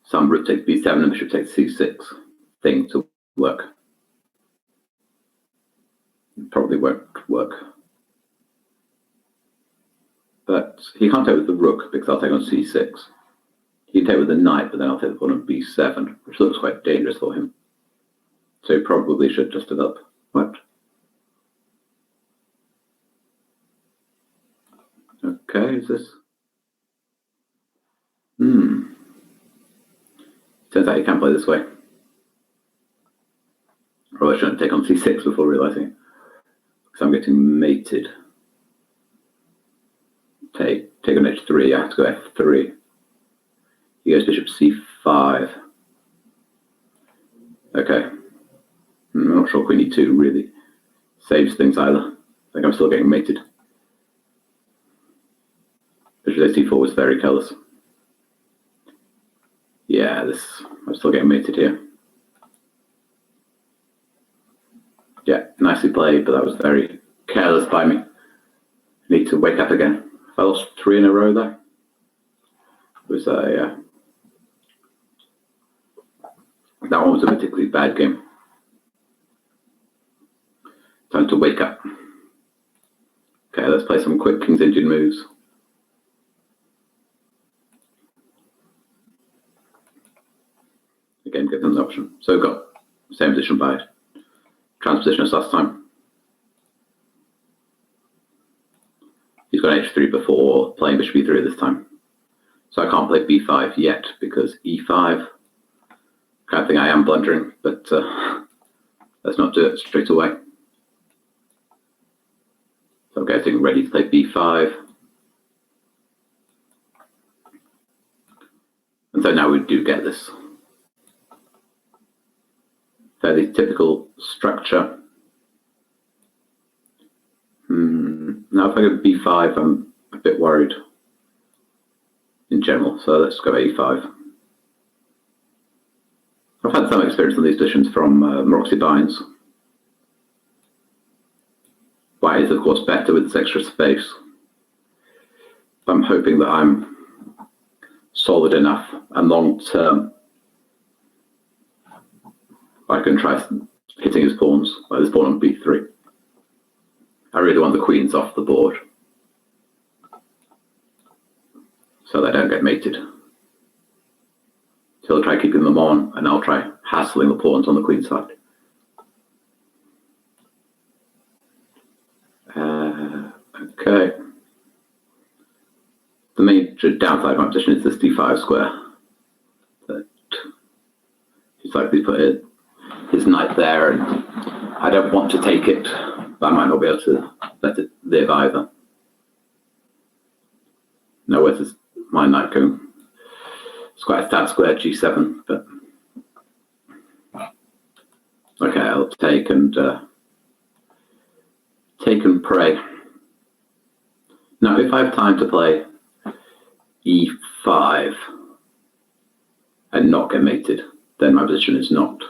some rook takes b7 and bishop takes c6 thing to work. It probably won't work. But he can't take with the rook because I'll take on c6. He can take with the knight, but then I'll take the pawn on b7, which looks quite dangerous for him. So he probably should just develop. What? Okay, is this? Turns out you can play this way. Probably I shouldn't take on c6 before realizing, because I'm getting mated. Take on h3, I have to go f3. He goes bishop c5. Okay. I'm not sure queen e2 really saves things either. I think I'm still getting mated. Bishop c4 was very careless. Yeah, I'm still getting mated here. Yeah, nicely played, but that was very careless by me. I need to wake up again. I lost 3 in a row there. It was that one was a particularly bad game. Time to wake up. Okay, let's play some quick King's Indian moves. Again, give them the option. So we've got same position by transposition as last time. He's got h3 before playing bishop e3 this time. So I can't play b5 yet because e5, kind of thing I am blundering, but let's not do it straight away. So I'm getting ready to play b5. And so now we do get this fairly typical structure. Now if I go b5, I'm a bit worried in general, so let's go a5. I've had some experience on these positions from Roxy Bynes. White is of course better with this extra space. I'm hoping that I'm solid enough and long term I can try hitting his pawns, like this pawn on b3. I really want the queens off the board so they don't get mated. So I'll try keeping them on and I'll try hassling the pawns on the queen side. Okay. The major downside of my position is this d5 square. But he's likely to put his knight there, and I don't want to take it, but I might not be able to let it live either. No, where's my knight going? It's quite a sad square, g7, but okay, I'll take and pray. Now, if I have time to play e5 and not get mated, then my position is not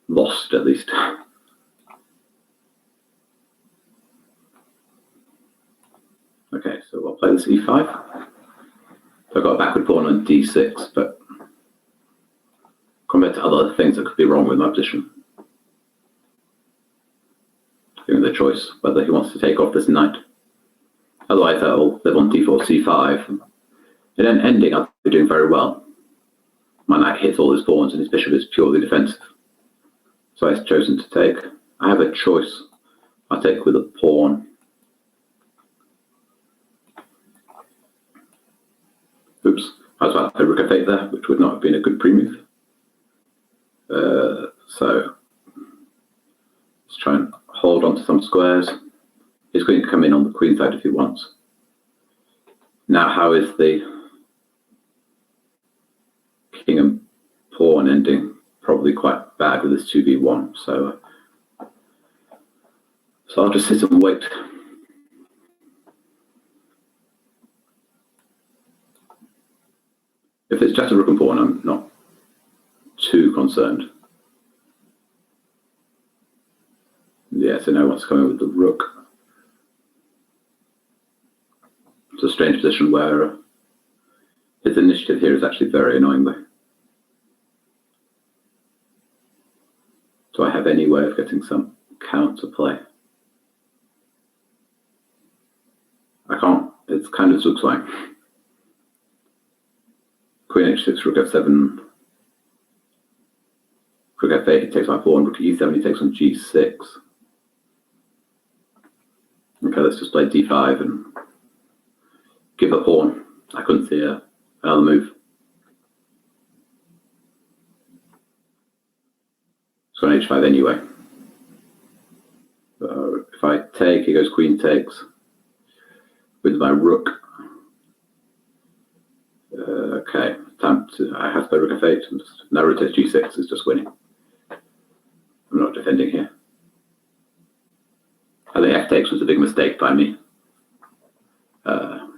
lost, at least. Okay, so I'll play this e5. I've got a backward pawn on d6, but compared to other things that could be wrong with my position, giving the choice whether he wants to take off this knight. Otherwise, I'll live on d4, c5. And then ending, I'll be doing very well. My knight hits all his pawns, and his bishop is purely defensive. So I've chosen to take. I have a choice. I'll take with a pawn. Oops, I was about to play rook f8 there, which would not have been a good pre-move. So let's try and hold on to some squares. He's going to come in on the queen side if he wants. Now, how is the king and pawn ending? Probably quite bad with this 2v1. So I'll just sit and wait. If it's just a rook and pawn, I'm not too concerned. Yeah, so now wants to come in with the rook. It's a strange position where his initiative here is actually very annoying, though. Do I have any way of getting some counter play? I can't. It kind of looks like queen h6, rook f7, rook f8, he takes my pawn, rook e7, he takes on g6. Okay, let's just play d5 and give a pawn. I couldn't see another move. So on h5 anyway. If I take, he goes queen takes with my rook. Okay, time to. I have to play rook f8 and just now rook takes g6 is just winning. I'm not defending here. I think f takes was a big mistake by me.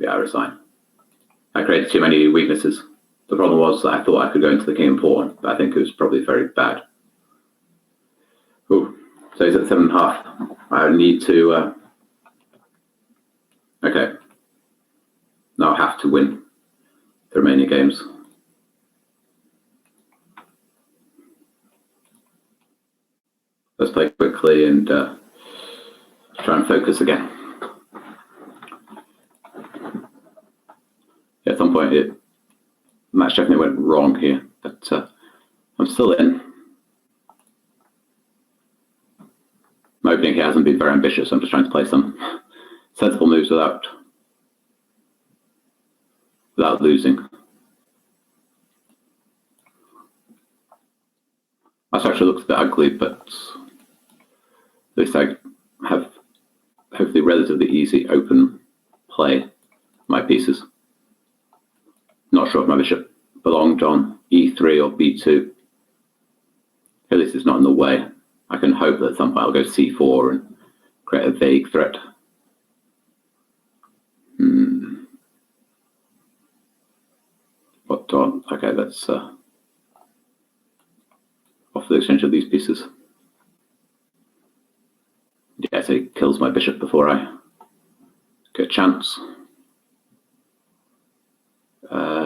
Yeah, I resign. I created too many weaknesses. The problem was that I thought I could go into the king and pawn, but I think it was probably very bad. Ooh, so he's at 7.5. I need to. Okay. Now I have to win the remaining games. Let's play quickly and try and focus again. Yeah, at some point, the match definitely went wrong here, but I'm still in. My opening here hasn't been very ambitious. I'm just trying to play some sensible moves without losing. My structure looks a bit ugly, but at least I have hopefully relatively easy open play my pieces. Not sure if my bishop belonged on e3 or b2. At least it's not in the way. I can hope that at some point I'll go c4 and create a vague threat. What on? Okay, let's off the exchange of these pieces. Yeah, so he kills my bishop before I get a chance.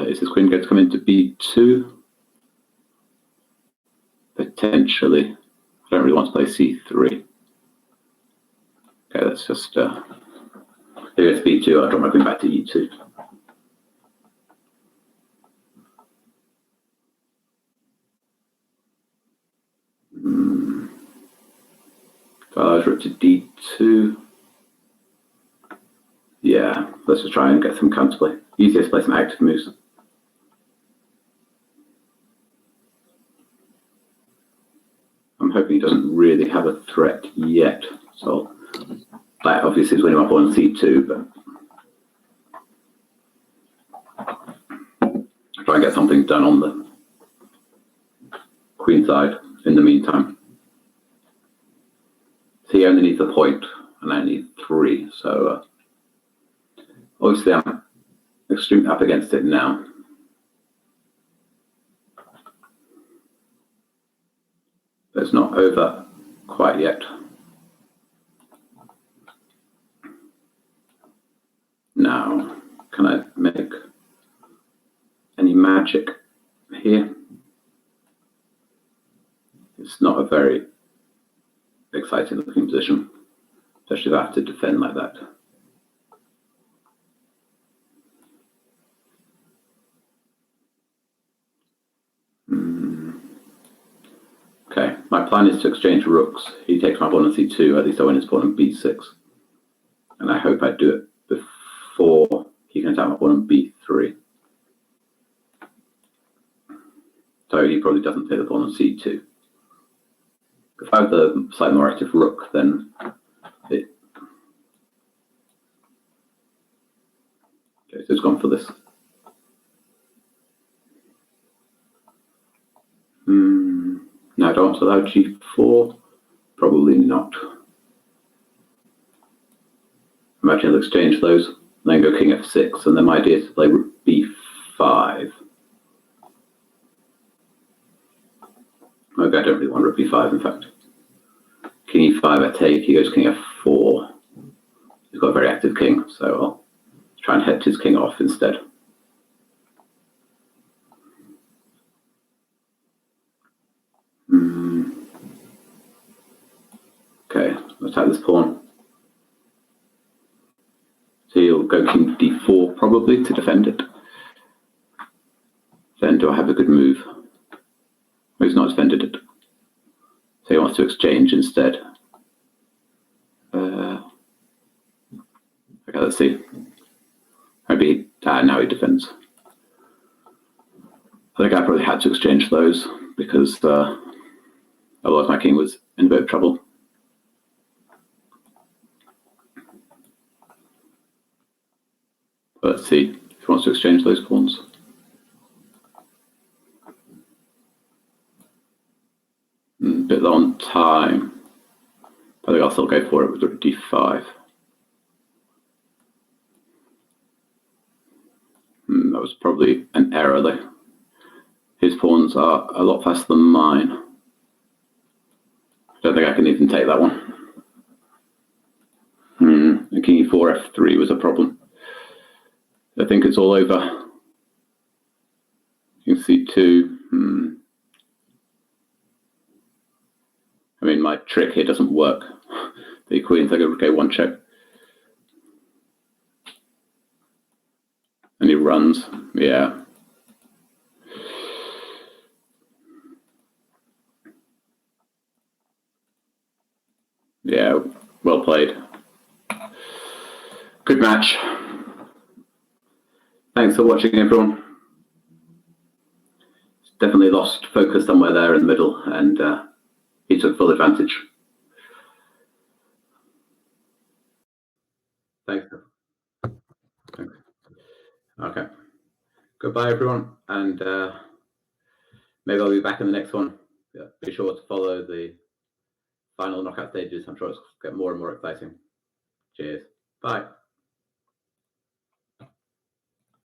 Is his queen going to come into b2? Potentially. I don't really want to play c3. Okay, let's just here it's b2. I'll drop my queen back to e2. Rook to d2. Yeah, let's just try and get some counterplay. Easiest to play some active moves. I'm hoping he doesn't really have a threat yet. So, like, obviously he's winning my pawn on c2, but try and get something done on the queen side in the meantime. So he only needs a point, and I need 3. So obviously I'm extremely up against it now. But it's not over quite yet. Now, can I make any magic here? It's not a very exciting looking position, especially if I have to defend like that. Okay, my plan is to exchange rooks. He takes my pawn on c2, at least I win his pawn on b6. And I hope I do it before he can attack my pawn on b3. So he probably doesn't take the pawn on c2. If I have the slightly more active rook, then it... Okay, so it's gone for this. Now I don't allow g4. Probably not. Imagine I'll exchange those, and then go king f6, and then my idea is to play rook b5. Okay, I don't really want rook b5, in fact. King e5 I take, he goes king f4. He's got a very active king, so I'll try and head his king off instead. Okay, let's attack this pawn. So he'll go king d4 probably to defend it. Then do I have a good move? Oh, he's not defended it. So he wants to exchange instead. Okay, let's see. Maybe now he defends. I think I probably had to exchange those because otherwise my king was in a bit of trouble. But let's see if he wants to exchange those pawns. Bit low on time. I think I'll still go for it with rook d5. That was probably an error though. His pawns are a lot faster than mine. I don't think I can even take that one. And king e4 f3 was a problem. I think it's all over. King c2. I mean, my trick here doesn't work. The queen's like a rook a1 check. And he runs. Yeah. Yeah, well played. Good match. Thanks for watching, everyone. Definitely lost focus somewhere there in the middle, and he took full advantage. Thanks. Okay. Goodbye, everyone, and maybe I'll be back in the next one. Yeah, be sure to follow the final knockout stages. I'm sure it's get more and more exciting. Cheers. Bye.